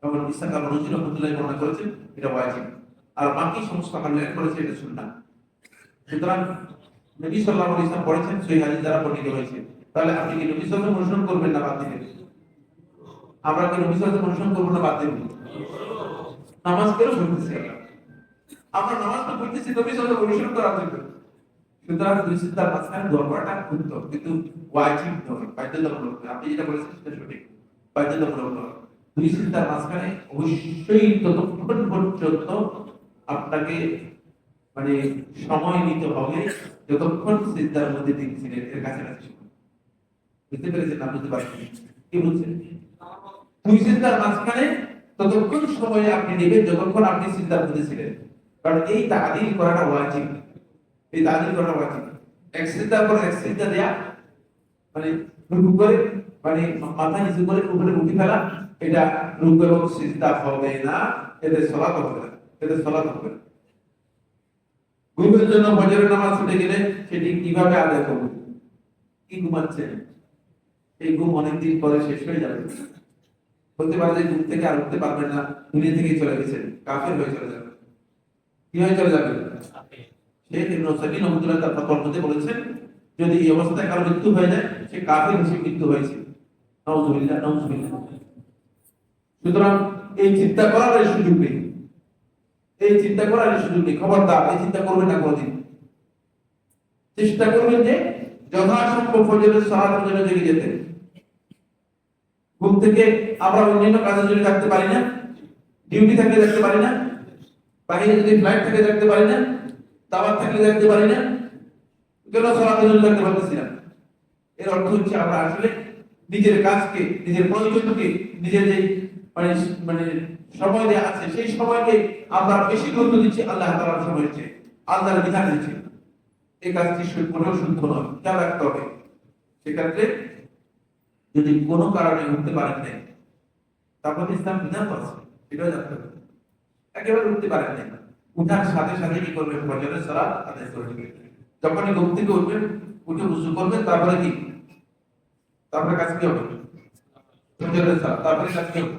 এবং ইসহাক আল নজরী রাহমাতুল্লাহ বর্ণনা করেছেন এটা ওয়াজিব, আর বাকি সমস্ত হাদিস করেছে এটা সুন্নাহ। সুতরাং নবী সাল্লাল্লাহু আলাইহি ওয়াসাল্লাম পড়েছেন, সহিহ হাদিস দ্বারা বর্ণিত হয়েছে। তাহলে আপনি কি নবী সাল্লাল্লাহু আলাইহি ওয়াসাল্লাম অনুসরণ করবেন না বাদ দিবেন? আমরা কি নবী সাল্লাল্লাহু আলাইহি ওয়াসাল্লাম অনুসরণ করব না বাদ দেব? নামাজ কেন পড়তেছি? আমরা নামাজ তো পড়তেছি নবী সাল্লাল্লাহু আলাইহি ওয়াসাল্লাম অনুসরণ করার জন্য। সুতরাং দুই সিজদার মাঝখানে দোয়া করাটা কিন্তু ওয়াজিব নয়, বাধ্যতামূলক। আপনি যেটা বলেছেন সেটা সঠিক, বাধ্যতামূলক নয়। দুই সিজদার মাঝখানে অবশ্যই ততক্ষণ পর্যন্ত আপনাকে মানে সময় নিতে হবে যতক্ষণ সিজদার মধ্যে দিচ্ছিলেন এর কাছাকাছি সময়। বুঝতে পেরেছেন না? বুঝতে পারছেন কি বুঝছেন? দুই সিজদার মাঝখানে ততক্ষণ সময় আপনি নেবেন যতক্ষণ আপনি সিজদার মধ্যে ছিলেন, কারণ এই তাআদিল করাটা ওয়াজিব। এই তাআদিল করাটা ওয়াজিব। এক সিজদার পর এক সিজদা দেয়া, মানে রুকু করে মানে মাথা নিচু করে উপরে উঠে ফেলা, এটা রুকু এবং সিজদা হবে না, এতে সালাত হবে না, এতে সালাত হবে না। ঘুমের জন্য ফজরের নামাজ ছুটে গেলে সেটি কিভাবে আদায় করব? কি ঘুমাচ্ছেন? এই ঘুম অনেকদিন পরে শেষ হয়ে যাবে। বলতে পারে যে ঘুম থেকে আর উঠতে পারবেন না, দুনিয়া থেকে চলে গেছেন, কাফের হয়ে চলে যাবে। কি হয়ে চলে যাবে? শেখ ইবনে সাবিন রাহমাতুল্লাহ তার ফতোয়াতে বলেছেন, যদি এই অবস্থায় কারো মৃত্যু হয়ে যায়, সে কাফের হিসেবে মৃত্যু হয়েছে। নাউযুবিল্লাহ, নাউযুবিল্লাহ। সুতরাং এই চিন্তা করার সুযোগ নেই, এই চিন্তা করার সুযোগ নেই। খবরদার এই চিন্তা করবেন না কোনদিন। চেষ্টা করবেন যে যথাসম্ভব ফজরের সালাতের জন্য জেগে যেতে। ঘুম থেকে আমরা অন্যান্য কাজের জন্য থাকতে পারি না, ডিউটি থাকলে থাকতে পারি না, বাইরে যদি ফ্লাইট থেকে থাকতে পারি না, দাওয়াত থাকলে থাকতে পারি না, কেন সালাতের জন্য থাকতে পারতেছি না? এর অর্থ হচ্ছে আমরা আসলে নিজের কাজকে, নিজের প্রয়োজনকে, নিজের যে মানে মানে সময় দেয়া আছে সেই সময়কে আমরা বেশি গুরুত্ব দিচ্ছি আল্লাহ তাআলার সময়ের চেয়ে, আল্লাহর বিধান দিচ্ছি। এই কাজটি কোনও শুদ্ধ নয়, খেয়াল রাখতে হবে। সেক্ষেত্রে যদি কোনো কারণে উঠতে পারেন নাই, তারপর ইসলাম বিধান আছে এটাও জানতে হবে। একেবারে উঠতে পারেন নাই, উঠার সাথে সাথে কি করবেন? ফজরের সালাত আদায় করবেন। যখনই ঘুম থেকে উঠবেন, উঠে ওযু করবেন, তারপরে কি? তারপরে কাজ কি হবে? ফজরের সালাত, তারপরে কাজ কি হবে?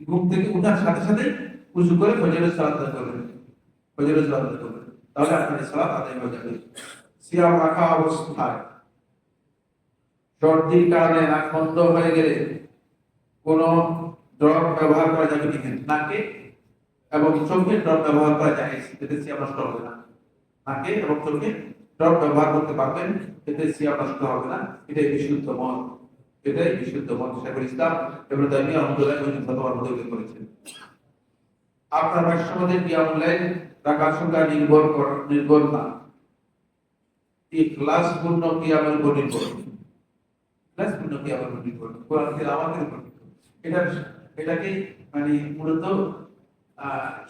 ঘুম থেকে উঠার সাথে সাথে ওযু করে ফজরের সালাত আদায় করবেন, ফজরের সালাত আদায় করবেন, তাহলে আপনার সালাত আদায় হয়ে যাবে। সিয়াম রাখা অবস্থায় সর্দির কারণে নাক বন্ধ হয়ে গেলে কোন ড্রপ ব্যবহার করা যাবে কিনা? নাকে এবং চোখে ড্রপ ব্যবহার করা যায়, এতে সিয়াম নষ্ট হবে না। নাকে এবং চোখে ড্রপ ব্যবহার করতে পারবেন, এতে সিয়াম নষ্ট হবে না। এটাই বিশুদ্ধ মত, এটাই বিশুদ্ধ মত। শেখুল ইসলাম ইবনে তাইমিয়া রাহমাতুল্লাহ আলাইহি ফতোয়ার মধ্যে উল্লেখ করেছেন। আপনার ভাষ্যমতে কিয়ামুল লাইল রাকাত সংখ্যা নির্ভর না, ইখলাস পূর্ণ কিয়ামের উপর নির্ভর। ইখলাস পূর্ণ কিয়ামের উপর নির্ভর, কোরআন তেলাওয়াতের উপর। এটাকে মানে মূলত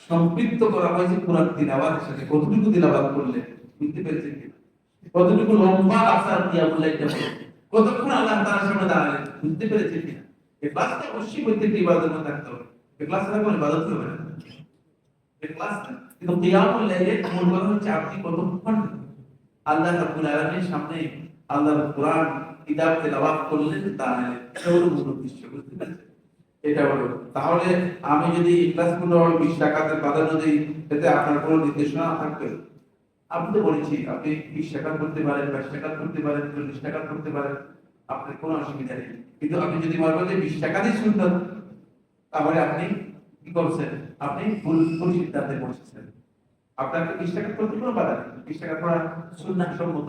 সম্পৃক্ত করা হয়েছে কোরআন তিলাওয়াতের সাথে। কতটুকু তিলাওয়াত করলে, বুঝতে পেরেছেন কি? কতটুকু লম্বা আসার কিয়ামুল লাইলটা হলো, কতক্ষণ আল্লাহ তাআলার সামনে দাঁড়ালেন, বুঝতে পেরেছেন কি? ইখলাসটা অবশ্যই প্রত্যেকটি ইবাদতের মধ্যে থাকতে হবে। ইখলাস ছাড়া কোনো ইবাদত হবে না। ইখলাস না, কিন্তু কিয়ামুল লাইলের মূল কথা হচ্ছে আপনি কতক্ষণ আল্লাহ রাব্বুল আলামিনের সামনে আল্লাহর কোরআন কিতাব তেলাওয়াত করলেন, দাঁড়ালেন। এটা হলো মূল উদ্দেশ্য, বুঝতে পেরেছেন? এটা হলো। তাহলে আমি যদি ইখলাস পূর্ণ 20 রাকাতের প্রাধান্য দিই, এতে আপনার কোনো নির্দেশনা থাকবে? আমি তো বলেছি আপনি 20 রাকাত করতে পারেন, 22 রাকাত করতে পারেন, 40 রাকাত করতে পারেন, আপনার কোনো অসুবিধা নেই। কিন্তু আপনি যদি মনে করেন যে 20 রাকাতই সুন্নাত, তাহলে আপনি কি করছেন? আপনি ভুল সিদ্ধান্তে পৌঁছেছেন। আপনাকে 20 রাকাত করতে কোনো বাধা নেই। 20 রাকাত পড়া সুন্নাহ সম্মত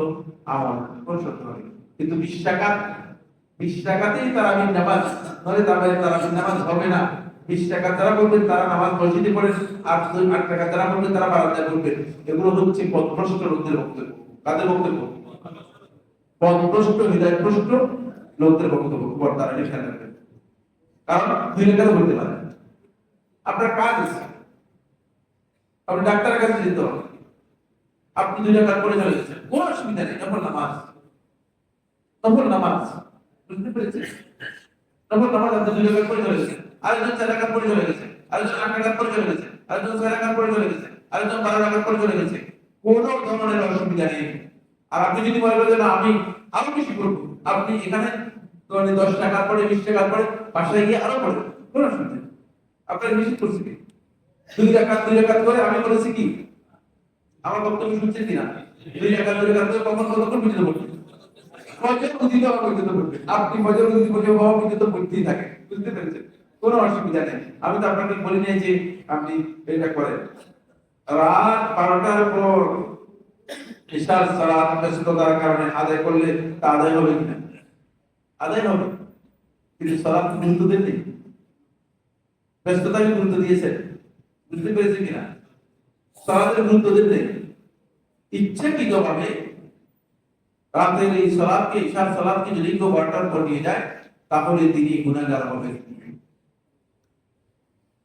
আমল, কোনো সত্য নেই। কিন্তু 20 টাকাতেই তারাবির নামাজ, নয় তারাবির নামাজ হবে না। 20 টাকা যারা বলবেন তারা নামাজ মসজিদে পড়েন, আর 8 টাকা যারা বলবেন তারা বারান্দায় বলবেন। এগুলো হচ্ছে পথভ্রষ্ট লোকদের বক্তব্য। কাদের বক্তব্য? পথভ্রষ্ট, হৃদয়ভ্রষ্ট লোকদের বক্তব্য। তারা খেয়াল রাখবেন, কারণ 2 টাকা বলতে পারে। আপনার কাজ আছে, আপনি ডাক্তারের কাছে যেতে হবে, আপনি 2 টাকা করে চলে গেছেন, কোনো অসুবিধা নেই। নফল নামাজ, বুঝতে পেরেছেন? নফল নামাজ আপনি 2 টাকা করে চলে গেছেন, আরেকজন 4 টাকা করে চলে গেছে, আরেকজন 8 টাকা করে চলে গেছে, আরেকজন 6 টাকা করে চলে গেছে, আরেকজন 12 টাকা করে চলে গেছে, কোনো ধরনের অসুবিধা নেই। আর আপনি যদি মনে করেন না আমি আরো বেশি করবো, আপনি এখানে 10 টাকা পরে 20 টাকা পরে বাসায় গিয়ে আরো পড়েন, কোনো অসুবিধা নেই। আপনার নিষেধ করছি কি? 2 টাকা করে আমি বলেছি কি? আমার বক্তব্য শুনছেন কিনা? 2 টাকা করে কখন কতক্ষণ পর্যন্ত পড়বেন? ফজর উদিত হওয়া পর্যন্ত পড়বেন। আপনি ফজর উদিত হওয়া পর্যন্ত পড়তেই থাকেন, বুঝতে পেরেছেন? কোনো অসুবিধা নেই। আমি তো আপনাকে বলি নাই যে আপনি এটা করেন। রাত 12টার পর ইশার সালাত ব্যস্ততার কারণে আদায় করলে তা আদায় হবে কিনা? আদায় হবে, কিন্তু সালাত গুরুত্ব দেননি, ব্যস্ততাকে গুরুত্ব দিয়েছেন, বুঝতে পেরেছেন কিনা? সালাতের গুরুত্ব দেননি, ইচ্ছাকৃতভাবে রাতের এই সালাতকে, ইশার সালাতকে যদি কেউ 12টার পর নিয়ে যায়, তাহলে তিনি গুনাহগার হবে।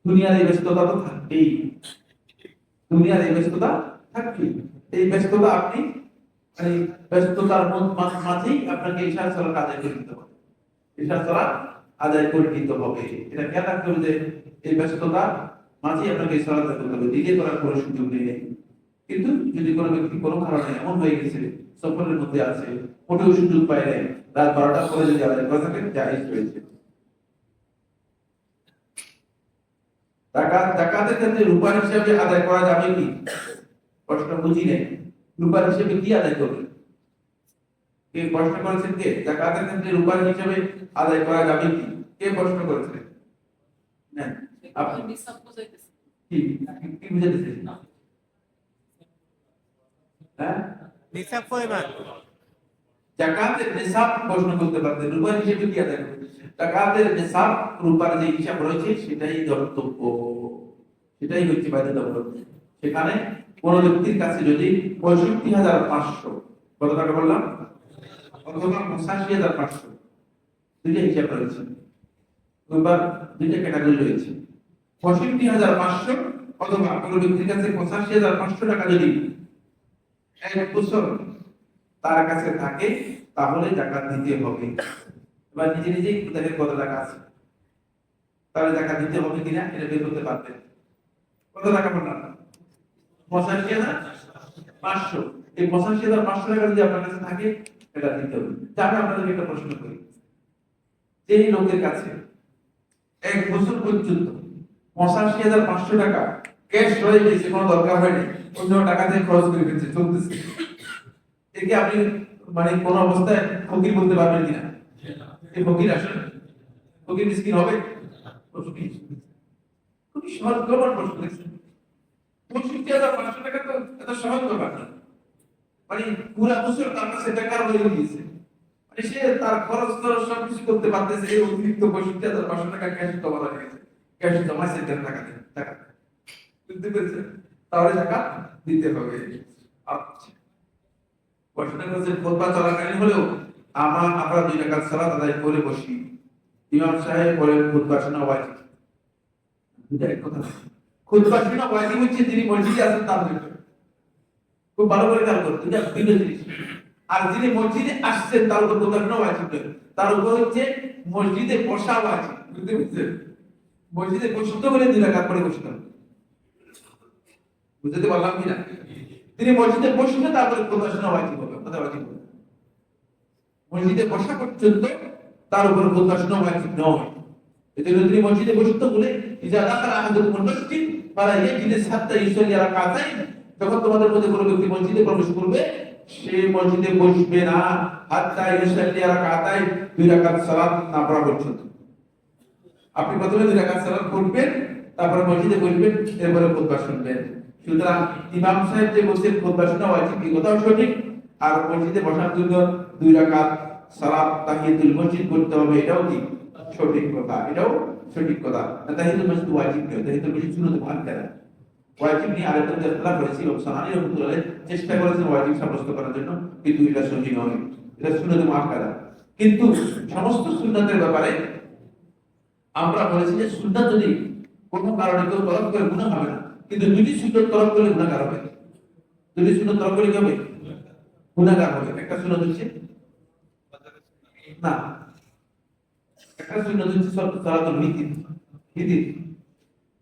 দুনিয়ার এই ব্যস্ততা তো থাকবেই, এই ব্যস্ততা আপনি ব্যস্ততার মাঝেই আপনাকে ইশার সালাত আদায় করে দিতে হবে। ইশার সালাত আদায় করে দিতে হবে, এটা খেয়াল রাখতে হবে যে এই ব্যস্ততা মাঝেই আপনাকে সালাত আদায় করতে হবে, দিকে করার কোনো সুযোগ নেই। কিন্তু যদি কোনো ব্যক্তি কোনো কারণে এমন হয়ে গেছে, সফরের মধ্যে আছে, মোটেও সুযোগ পায় নাই, রাত 12টার পরে যদি আদায় করে থাকেন, জায়েজ রয়েছে। যাকাতের ক্ষেত্রে রূপার হিসাবে আদায় করা যাবে কি? প্রশ্ন বুঝি নেই, রূপার হিসাবে কি আদায় করবে? কে প্রশ্ন করেছেন? কে? যাকাতের ক্ষেত্রে রূপার হিসাবে আদায় করা যাবে কি? কে প্রশ্ন করেছেন? না আপনি নিসাব বুঝাইতেছেন কি? কি বুঝাইতেছেন? হ্যাঁ, নিসাব পরিমাণ। যাকাতের নিসাব প্রশ্ন করতে পারতেন, রূপার হিসাবে কি আদায় করবে? যাকাতের নিসাব, রূপার যে হিসাব রয়েছে সেটাই ধর্তব্য, সেটাই হচ্ছে বাধ্যতামূলক। সেখানে কোন ব্যক্তির কাছে যদি ৬৫,৫০০, কত টাকা বললাম, অথবা ৮৫,৫০০, দুইটা হিসাব রয়েছে, রূপার দুইটা ক্যাটাগরি রয়েছে। ৬৫,৫০০ অথবা কোন ব্যক্তির কাছে ৮৫,৫০০ টাকা যদি এক বছর তার কাছে থাকে, তাহলে যাকাত দিতে হবে। এবার নিজে নিজেই দেখেন কত টাকা আছে, তাহলে যাকাত দিতে হবে কিনা এটা বের করতে পারবেন। কত টাকা বললাম? ৮৫,৫০০। এই ৮৫,৫০০ টাকা যদি আপনার কাছে থাকে, এটা দিতে হবে। আমি আপনাদেরকে একটা প্রশ্ন করি, যেই লোকের কাছে এক বছর পর্যন্ত ৮৫,৫০০ টাকা ক্যাশ রয়ে গেছে, কোনো দরকার হয়নি, অন্য টাকা দিয়ে খরচ করে ফেলছে, চলতেছে, একে আপনি মানে কোন অবস্থায় ফকির বলতে পারবেন কিনা? এই ফকির আসলে ফকির মিসকিন হবে? খুবই সহজ ব্যাপার প্রশ্ন দেখছেন। ৬৫,৫০০ টাকা তো এত সহজ ব্যাপার না, মানে পুরা বছর তার কাছে টাকা রয়ে গিয়েছে, মানে সে তার খরচ সবকিছু করতে পারতেছে, এই অতিরিক্ত ৬৫,৫০০ টাকা ক্যাশ জমা রাখছে, ক্যাশ জমা সেন্টার টাকা বুঝতে পেরেছেন? তাহলে টাকা দিতে হবে। আচ্ছা, প্রশ্নটা হচ্ছে খুতবা চলাকালীন হলেও আমরা 2 রাকাত সালাত আদায় করে বসি, ইমাম সাহেব বলেন খুতবা শোনা ওয়াজিব। দুটাই কথা, খুতবা শোনা ওয়াজিব হচ্ছে যিনি মসজিদে আছেন তার জন্য, খুব ভালো করে খেয়াল করতে, দুটা ভিন্ন জিনিস। আর যিনি মসজিদে আসছেন তার উপর খুতবা শোনা ওয়াজিব নয়, তার উপর হচ্ছে মসজিদে বসা ওয়াজিব, বুঝতে পেরেছেন? মসজিদে বসতে হলে 2 রাকাত করে বসতে হবে, বুঝতে পারলাম কিনা? তিনি মসজিদে বসলে তারপরে খুতবা শোনা ওয়াজিব হবে, কথা ওয়াজিব হবে। মসজিদে বসা পর্যন্ত তার উপর খুতবা শোনা ওয়াজিব নয়। এজন্য তিনি মসজিদে বসতে বলে ইজা দাখালা আহাদুকুমুল মসজিদ ফালা ইয়াজলিস হাত্তা ইউসাল্লি রাকাতাইন, যখন তোমাদের মধ্যে কোনো ব্যক্তি মসজিদে প্রবেশ করবে, সে মসজিদে বসবে না হাত্তা ইউসাল্লি রাকাতাইন, 2 রাকাত সালাত না পড়া পর্যন্ত। আপনি প্রথমে 2 রাকাত সালাত পড়বেন, তারপরে মসজিদে বসবেন, এরপরে খুতবা শুনবেন। সুতরাং ইমাম সাহেব যে বলছেন খুতবা শোনা ওয়াজিব, এই কথাও সঠিক। আর মসজিদে বসার জন্য 2 রাকাত সালাত তাহিয়াতুল মসজিদ করতে হবে, এটাও কি সঠিক কথা, এটাও সঠিক কথা। তাহিয়াতুল মসজিদ ওয়াজিব নয়, তাহিয়াতুল মসজিদ সুন্নাত মুআক্কাদা। ওয়াজিব নিয়ে আরেকটা ইখতিলাফ হয়েছে, ইমাম সানানী রাহমাতুল্লাহ চেষ্টা করেছেন ওয়াজিব সাব্যস্ত করার জন্য, কিন্তু এটা সহিহ নয়, এটা সুন্নাত মুআক্কাদা। কিন্তু সমস্ত সুন্নাতের ব্যাপারে আমরা বলেছি যে সুন্নাত যদি কোনো কারণে কেউ তরক করে গুনাহ হবে না, কিন্তু দুটি সুন্নাত তরক করলে গুনাহগার হবে। দুটি সুন্নাত তরক করলে কি হবে? গুনাহগার হবে। একটা সুন্নাত হচ্ছে না, একটা সুন্নাত হচ্ছে সালাতুল ভিতির, ভিতির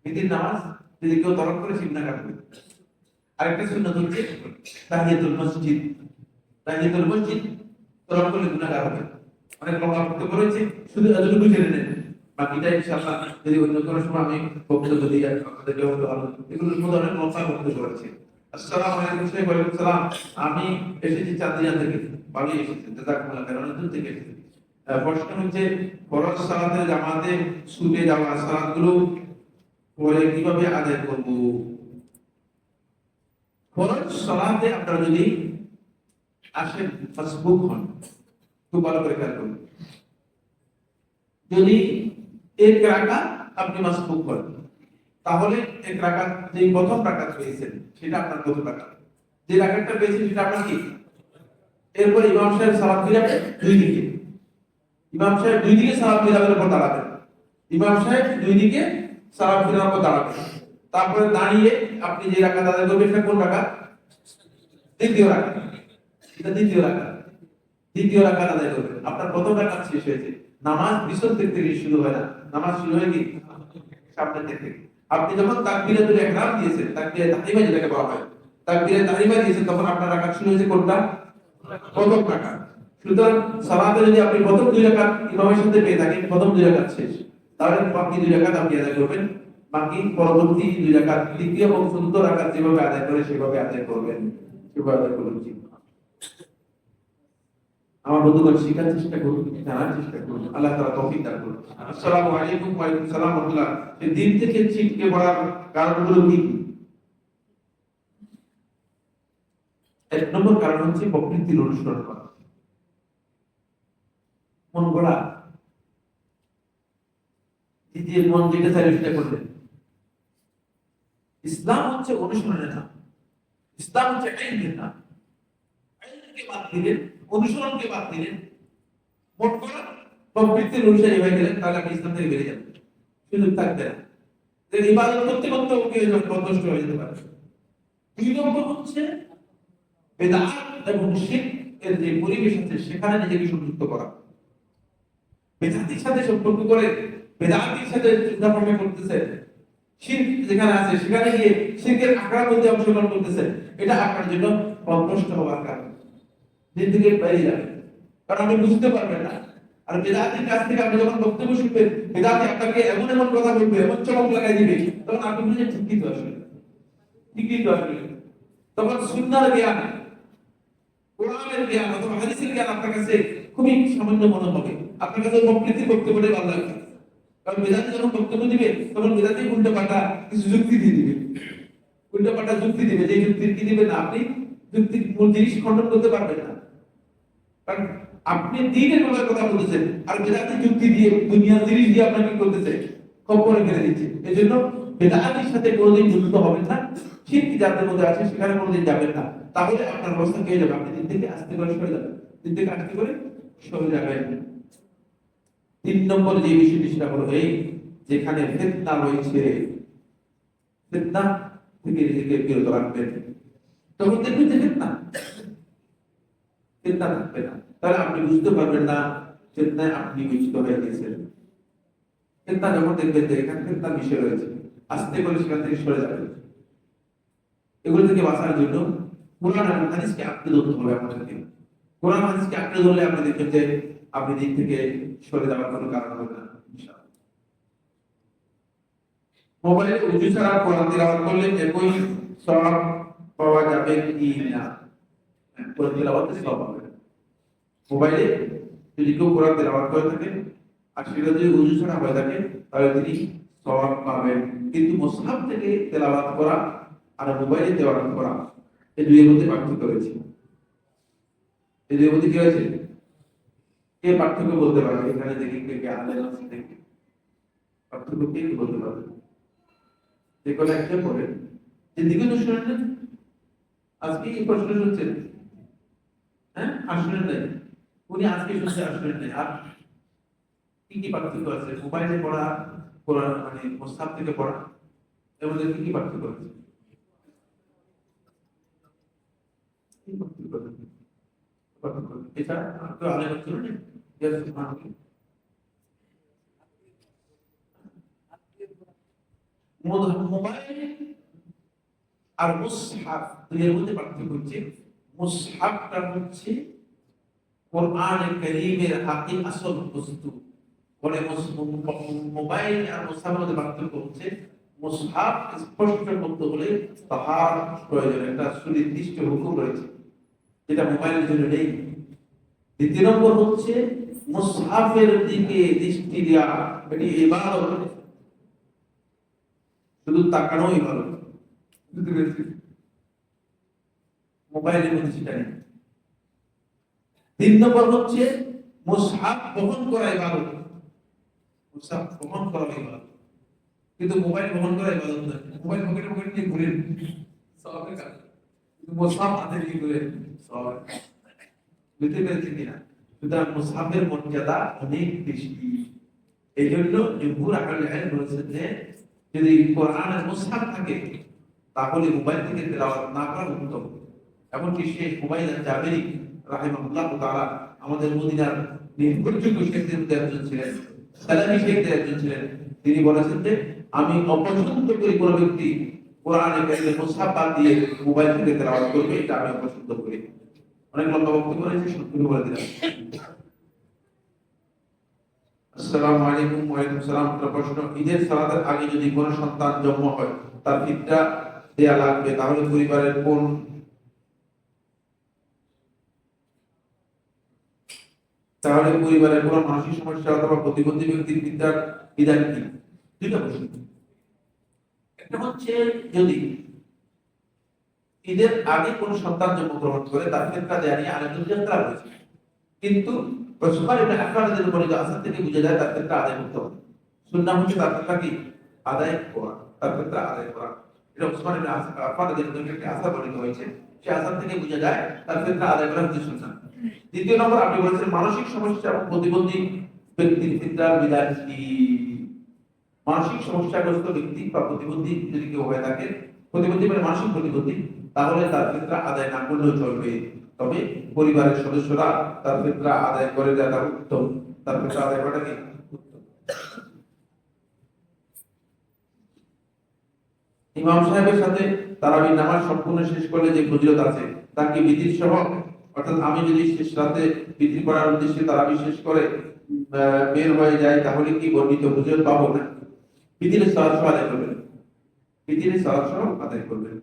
ভিতির নামাজ যদি কেউ তরক করে সে গুনাহগার হবে। আরেকটা সুন্নাত হচ্ছে তাহিয়াতুল মসজিদ, তাহিয়াতুল মসজিদ তরক করলে গুনাহগার হবে। অনেক লম্বা বক্তব্য রয়েছে, শুধু এতটুকু জেনে নেন, বাকিটা ইনশাআল্লাহ যদি অন্য কোনো সময় আমি বক্তব্য দিই আপনাদেরকে হয়তো ভালো, এগুলোর মধ্যে অনেক লম্বা বক্তব্য রয়েছে। আসসালামু আলাইকুম। ওয়ালাইকুম সালাম। আমি এসেছি চাঁদিয়া থেকে, পালিয়ে এসেছি, জাযাকুমুল্লাহ খাইর, অনেক দূর থেকে এসেছি। প্রশ্ন হচ্ছে ফরজ সালাতে জামাতে ছুটে যাওয়া সালাতগুলো পরে কিভাবে আদায় করব? ফরজ সালাতে আপনারা যদি আসেন মাসবুক হন, খুব ভালো করে খেয়াল করুন, যদি এক রাকাত আপনি মাসবুক হন, তাহলে এক রাকাত যে প্রথম রাকাত পেয়েছেন সেটা আপনার প্রথম রাকাত, যে রাকাতটা পেয়েছেন সেটা আপনার কি। এরপর ইমাম সাহেব সালাত ফিরাবেন দুই দিকে, ইমাম সাহেব দুই দিকে সালাত ফিরাবের উপর দাঁড়াবেন, ইমাম সাহেব দুই দিকে সালাত ফিরানোর উপর দাঁড়াবেন। তারপরে দাঁড়িয়ে আপনি যে রাকাত আদায় করবেন সেটা কোন রাকাত? দ্বিতীয় রাকাত। এটা দ্বিতীয় রাকাত, দ্বিতীয় রাকাত আদায় করবেন। আপনার প্রথম রাকাত শেষ হয়েছে, নামাজ পিছন দিক থেকে শুরু হয় না, নামাজ শুরু হয় কি সামনের দিক থেকে। আপনি যখন তাকবীরাতুল ইহরাম দিয়েছেন, তাকবীরাতুল তাহরিমা যেটাকে বলা হয়, তাকবীরাতুল তাহরিমা দিয়েছেন, তখন আপনার রাকাত শুরু হয়েছে কোনটা? প্রথম রাকাত। সুতরাং সালাতে যদি আপনি প্রথম দুই রাকাত ইমামের সাথে পেয়ে থাকেন, প্রথম দুই রাকাত শেষ, তাহলে বাকি দুই রাকাত আপনি আদায় করবেন, বাকি পরবর্তী দুই রাকাত তৃতীয় এবং চতুর্থ রাকাত যেভাবে আদায় করে সেভাবে আদায় করবেন, সেভাবে আদায় করুন। আমার বন্ধুগণ শিখার চেষ্টা করুন, জানার চেষ্টা করুন, আল্লাহ তাআলা তৌফিক দান করুন। আসসালামু আলাইকুম। ওয়া আলাইকুম সালাম ওয়া রাহমাতুল্লাহ। এই দিন থেকে ছিটকে পড়ার কারণগুলো কি? এক নম্বর কারণ হচ্ছে প্রকৃতির অনুসরণ করা, মন গড়া, যে মন যেটা চাইলে সেটা করবেন। ইসলাম হচ্ছে অনুসরণের নাম, ইসলাম হচ্ছে ইলমের নাম। ইলমকে বাদ দিলেন, অনুসরণকে বাদ দিলেন, মন গড়া প্রকৃতির অনুসারী হয়ে গেলেন, তাহলে আপনি ইসলাম থেকে বেরিয়ে যাবেন, সুযোগ থাকবে না। যে ইবাদত করতে করতে ওকে পথভ্রষ্ট হয়ে যেতে পারে। দুই নম্বর হচ্ছে বেদাত এবং শিরক এর যে পরিবেশ আছে সেখানে নিজেকে সংযুক্ত করা, বেদাতির সাথে সম্পর্ক করে বেদাতির সাথে চিন্তাভাবনা করতেছে, শিরক যেখানে আছে সেখানে গিয়ে শিরকের আখড়ার মধ্যে অংশগ্রহণ করতেছে, এটা আপনার জন্য পথভ্রষ্ট হওয়ার কারণ, দিন থেকে বেরিয়ে যাবে, কারণ আপনি বুঝতে পারবেন না। আর বেদাতির কাছ থেকে আপনি যখন বক্তব্য শুনবেন, বেদাতি আপনাকে এমন এমন কথা বলবে, এমন চমক লাগাই দিবে, তখন আপনি বুঝবেন ঠিকই তো আসলে, ঠিকই তো আসলে। তখন সুন্নাহর জ্ঞান, কোরআনের জ্ঞান অথবা হাদিসের জ্ঞান আপনার কাছে খুবই সামান্য মনে হবে, আপনার কাছে প্রকৃতির বক্তব্যটাই ভালো লাগবে। কারণ বেদাতি যখন বক্তব্য দিবে তখন বেদাতি উল্টো পাল্টা কিছু যুক্তি দিয়ে দিবে, উল্টো পাল্টা যুক্তি দিবে, যে যুক্তি কি দিবে না আপনি যুক্তির মূল জিনিস খণ্ডন করতে পারবেন না, কারণ আপনি দ্বীনের ব্যাপারে কথা বলতেছেন, আর বেদাতি যুক্তি দিয়ে দুনিয়ার জিনিস দিয়ে আপনাকে করতেছে, খপ্পরে ফেলে দিচ্ছে। এজন্য বেদাতির সাথে কোনোদিন যুক্ত হবেন না, শিরক যাদের মধ্যে আছে সেখানে কোনোদিন যাবেন না, তাহলে আপনার অবস্থা কি হয়ে যাবে? আপনি দিন থেকে আস্তে করে সরে যাবেন, দিন থেকে আস্তে করে সরে যাবেন। তিন নম্বর যে বিষয়টি সেটা হলো এই, যেখানে ফিতনা রয়েছে, ফিতনা থেকে নিজেকে বিরত রাখবেন। তখন দেখবেন যে ফিতনা থাকবে না, তাহলে আপনি বুঝতে পারবেন না ফিতনায় আপনি নিয়োজিত হয়ে গেছেন। ফিতনা যখন দেখবেন যে এখানে ফিতনার বিষয় রয়েছে, আস্তে করে সেখান থেকে সরে যাবেন। এগুলো থেকে বাঁচার জন্য কোরআন এবং হাদিসকে আঁকড়ে ধরতে হবে আপনাদেরকে। কোরআন হাদিসকে আঁকড়ে ধরলে আপনি দেখবেন যে আপনি দিক থেকে সরে যাওয়ার কোনো কারণ হবে না ইনশাআল্লাহ। মোবাইলে উযু ছাড়া কোরআন তিলাওয়াত করলে একই সওয়াব পাওয়া যাবে কি না? কোরআন তিলাওয়াতে সওয়াব পাবে। মোবাইলে যদি কেউ কোরআন তিলাওয়াত করে থাকে আর সেটা যদি উযু ছাড়া হয়ে থাকে তাহলে তিনি সওয়াব পাবেন, কিন্তু মুসহাফ থেকে তেলাওয়াত করা আর মোবাইলে তেলাওয়াত করা এই দুইয়ের মধ্যে পার্থক্য রয়েছে। এই দুইয়ের মধ্যে কি রয়েছে? কে পার্থক্য বলতে পারবে? এখানে দেখি কে কে আলেম আছে, দেখি পার্থক্য কে কি বলতে পারবে? যে কোনো একটা পড়ে যে দিকে তো শুনেন আজকে এই প্রশ্ন শুনছেন, হ্যাঁ আসলেন নাই, উনি আজকে শুনছে আসলেন নাই। আর কি কি পার্থক্য আছে মোবাইলে পড়া, কোরআন মানে মুসহাফ থেকে পড়া, এর মধ্যে কি কি পার্থক্য আছে? কি পার্থক্য আছে? পার্থক্য এটা তো আলেম শুনেন ইয়াস সুবহানাল্লাহ। মোবাইল আর মুসহাফ দুইয়ের মধ্যে পার্থক্য হচ্ছে মুসহাফটা হচ্ছে কোরআন কারীমের হাকি আসল বস্তু। বলে মোবাইল আর মুসহাফের মধ্যে পার্থক্য হচ্ছে মুসহাফ স্পষ্ট করতে হলে তাহার প্রয়োজন, একটা সুনির্দিষ্ট হুকুম রয়েছে যেটা মোবাইলের জন্য নেই। দ্বিতীয় নম্বর হচ্ছে মুসহাফের দিকে দৃষ্টি দেওয়া, এটি ইবাদত, শুধু তাকানোই ভালো, মোবাইলের মধ্যে সেটা নেই। তিন নম্বর হচ্ছে মুসহাফ বহন করা ইবাদত, মুসহাফ বহন করা ইবাদত, কিন্তু মোবাইল বহন করা ইবাদত না। মোবাইল পকেটে পকেটে নিয়ে ঘুরে সওয়াবের কাজ, কিন্তু মুসহাফ হাতে নিয়ে ঘুরে সওয়াব। বুঝতে পেরেছেন কিনা? সুতরাং মুসহাফের মর্যাদা অনেক বেশি। এই জন্য জমহুর আহলে ইলম বলেছেন যে যদি কোরআনের মুসহাফ থাকে তাহলে মোবাইল থেকে তেলাওয়াত না করা উত্তম। এমনকি শেখ হুমায়ুন জাবেরি রাহিমাহুল্লাহ তাআলা আমাদের মদিনার নির্ভরযোগ্য শেখদের মধ্যে একজন ছিলেন, সালাফি শেখদের একজন ছিলেন। তিনি বলেছেন যে আমি অপছন্দ করি কোন ব্যক্তি কোরআনে কারীমের মুসহাফ বাদ দিয়ে মোবাইল থেকে তেলাওয়াত করবে, এটা আমি অপছন্দ করি। অনেক লম্বা বক্তব্য রয়েছে, শুরু করে দিলাম। আসসালামু আলাইকুম। ওয়া আলাইকুম সালাম। প্রশ্ন, ঈদের সালাতের আগে যদি কোনো সন্তান জন্ম হয় তার ফিতরা দেয়া লাগবে, তাহলে পরিবারের কোন মানসিক সমস্যা অথবা প্রতিবন্ধী ব্যক্তির ফিতরার বিধান কি? দুইটা প্রশ্ন। একটা হচ্ছে যদি ঈদের আগে কোনো সন্তান জন্মগ্রহণ করে তার ফিতরা দেয়া নিয়ে আলোচনা করা হয়েছে, কিন্তু উসমান ইবনে আফফান রাদিয়াল্লাহু আনহু আসর থেকে বুঝে যায় তার ফিতরা আদায় করতে হবে। সুন্নাহ হচ্ছে তার ফিতরা কি আদায় করা, তার ফিতরা আদায় করা। এটা উসমান ইবনে আফফান রাদিয়াল্লাহু আনহু একটা আসর বর্ণিত হয়েছে, সেই আসর থেকে বুঝে যায় তার ফিতরা আদায় করা হচ্ছে সুন্নাহ। দ্বিতীয় নম্বর, আপনি বলেছেন মানসিক সমস্যা এবং প্রতিবন্ধী ব্যক্তির ফিতরার বিধান কি? মানসিক সমস্যাগ্রস্ত ব্যক্তি বা প্রতিবন্ধী যদি কেউ হয়ে থাকে, প্রতিবন্ধী মানে মানসিক প্রতিবন্ধী, তাহলে তার ফিতরা আদায় না করলেও চলবে, তবে পরিবারের সদস্যরা তার ফিতরা আদায় করে দেওয়াটা উত্তম। তার ফিতরা আদায় করাটা কি উত্তম। ইমাম সাহেবের সাথে তারাবির নামাজ সম্পূর্ণ শেষ করলে যে ফজিলত আছে তা কি বিধির সহ? অর্থাৎ আমি যদি শেষ রাতে বিধি পড়ার উদ্দেশ্যে তারাবি শেষ করে বের হয়ে যায় তাহলে কি বর্ণিত ফজিলত পাবো না? বিধির সালাত সহ আদায় করবেন, বিধির সালাত সহ আদায় করবেন।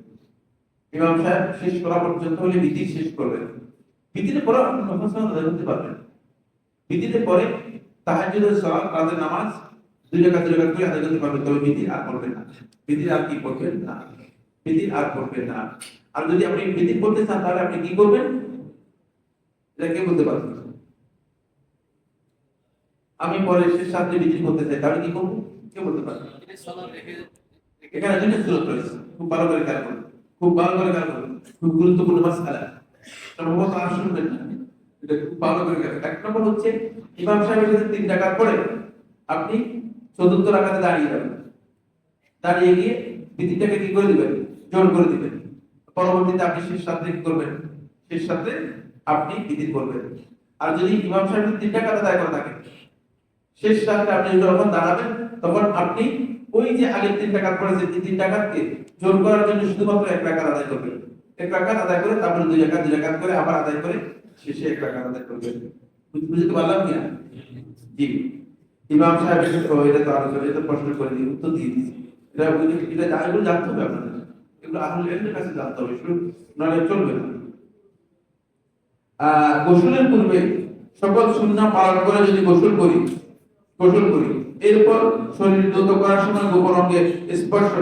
ইমাম সাহেব শেষ করা পর্যন্ত হলে বিধি শেষ করবেন। বিধিতে পরে আপনি নফল সালাত আদায় করতে পারবেন। বিধিতে পরে তাহাজ্জুদের সালাত, রাতের নামাজ দুই রাকাত করে আদায় করতে পারবেন, তবে বিধি আর করবেন না। বিধি আর কি করবেন না, বিধি আর করবেন না। আর যদি আপনি বিধি করতে চান তাহলে আপনি কি করবেন এটা কে বলতে পারবেন? আমি পরে শেষ রাতে বিধি করতে চাই তাহলে কি করব, কে বলতে পারবেন? এখানে দুইটা সুরত রয়েছে, খুব ভালো করে খেয়াল করুন, খুব ভালো করে খেয়াল করুন, খুব গুরুত্বপূর্ণ মাসআলা। সম্ভবত আর শুনবেন না, এটা খুব ভালো করে খেয়াল। এক নম্বর হচ্ছে ইমাম সাহেবের যদি 3 রাকাত পড়ে আপনি চতুর্থ রাকাতে দাঁড়িয়ে যাবেন, দাঁড়িয়ে গিয়ে বিধিটাকে কি করে দিবেন, জোর করে দিবেন। পরবর্তীতে আপনি শেষ রাতে কি করবেন, শেষ রাতে আপনি বিধি করবেন। আর যদি ইমাম সাহেব 3 রাকাত আদায় করে থাকে, শেষ রাতে আপনি যখন দাঁড়াবেন তখন আপনি ওই যে আগে 3 রাকাত পড়েছে 3 রাকাতকে জোর করার জন্য শুধুমাত্র 1 রাকাত আদায় করবেন। 1 রাকাত আদায় করে তারপরে 2 রাকাত করে আবার আদায় করে শেষে 1 রাকাত আদায় করবেন। বুঝতে পারলাম কি না? জি। ইমাম সাহেব এটা তো আলোচনা, এটা প্রশ্ন করে দিয়ে উত্তর দিয়ে দিয়েছি। এটা জানলে জানতে হবে আপনাদের, এগুলো আহলে ইলমের কাছে জানতে হবে, শুধু নালে চলবে না। গোসলের পূর্বে সকল সুন্নাহ পালন করে যদি গোসল করি এরপর শরীর দ্রুত করার সময় গোপন অঙ্গে স্পর্শ,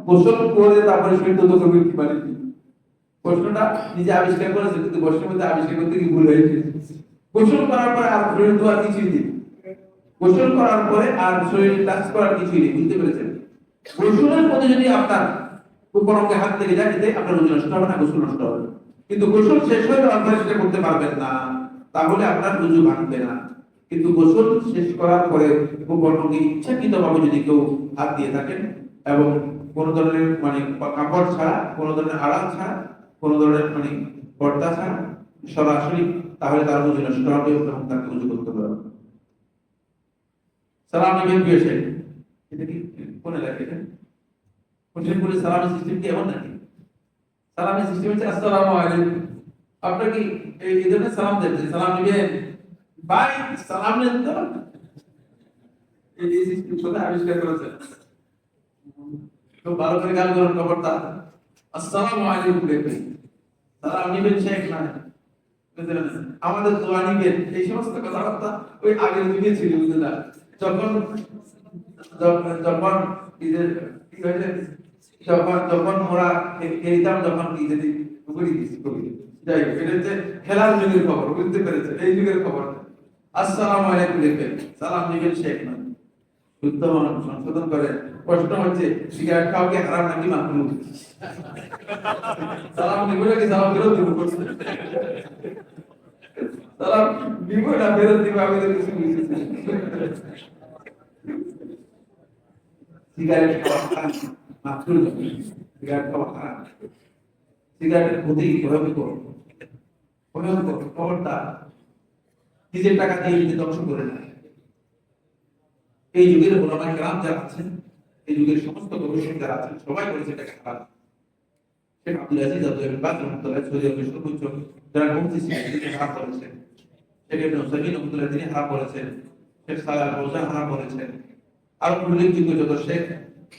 গোসল করে তারপরে শরীর দ্রুত করবে কি প্রশ্নটা নিজে আবিষ্কার করেছে, কিন্তু গোসলের মধ্যে আবিষ্কার করতে কি ভুল হয়েছে? গোসল করার পরে আর শরীর ধোয়ার কিছুই নেই, গোসল করার পরে আর শরীর টাচ করার কিছুই নেই, বুঝতে পেরেছেন? গোসলের মধ্যে যদি আপনার উপরঙ্গে হাত লেগে যায়, এতে আপনার ওযু নষ্ট হবে না, গোসল নষ্ট হবে। কিন্তু গোসল শেষ হয়ে যাওয়ার পরে সেটা করতে পারবেন না, তাহলে আপনার ওযু ভাঙবে না। কিন্তু গোসল শেষ করার পরে উপরঙ্গে ইচ্ছাকৃতভাবে যদি কেউ হাত দিয়ে থাকেন এবং কোন ধরনের মানে কাপড় ছাড়া, কোন ধরনের আড়াল ছাড়া, কোন ধরনের মানে পর্দা ছাড়া সরাসরি, তাহলে তার ওযু নষ্ট হবে এবং তাকে ওযু করতে হবে। সালাম নেবেন কি এসে, এটা কি কোন এলাকা? এটা কোন বলে সালামের সিস্টেম কি এমন নাকি? সালামের সিস্টেম হচ্ছে আসসালামু আলাইকুম। আপনারা কি এই ধরনের সালাম দেন? সালাম নেবেন ভাই, সালাম নেন তো, এই সিস্টেম কোথা আবিষ্কার করেছে? তো ভালো করে গাল করুন, খবরদার আসসালামু আলাইকুম বলবেন, সালাম নেবেন শেখ না, বুঝলেন? আমাদের দোয়া নিবেন, এই সমস্ত কথাবার্তা ওই আগের যুগে ছিল, বুঝলেন? যখন যখন ঈদের কি হয়েছে, যখন ওরা খেলতাম, যখন ঈদের করি যাই হোক, এটা হচ্ছে খেলার যুগের খবর, বুঝতে পেরেছে? এই যুগের খবর। আসসালামু আলাইকুম লিখবেন, সালাম দিবেন শেখ না, শুদ্ধ মানুষ সংশোধন করে। প্রশ্ন হচ্ছে সিগারেট খাওয়া কি হারাম নাকি মাকরুহ? সালাম দিব নাকি সালাম ফেরত দিব? সালাম দিব না ফেরত দিব, আমি তো কিছু বুঝতেছি। সিগারেট খাওয়া হারাম, মাকরুহ। সিগারেট খাওয়া হারাম, সিগারেটের ক্ষতি কিভাবে করবো? খবরদার নিজের টাকা দিয়ে নিজে ধ্বংস করে না। এই যুগের ওলামা কেরাম যারা আছেন, এই যুগের সমস্ত গবেষক যারা আছেন, সবাই বলেছে এটা খারাপ। শেখ আব্দুল আজিজ আব্দুল বাজ রহমাতুল্লাহ সৌদি আরবের সর্বোচ্চ যারা মুফতি ছিলেন, তিনি হারাম বলেছেন। শেখ ইবনে উসাইমিন রহমাতুল্লাহ তিনি হারাম বলেছেন। শেখ সালাহ আল ফাওজান হারাম বলেছেন। আরো উল্লেখযোগ্য যত শেখ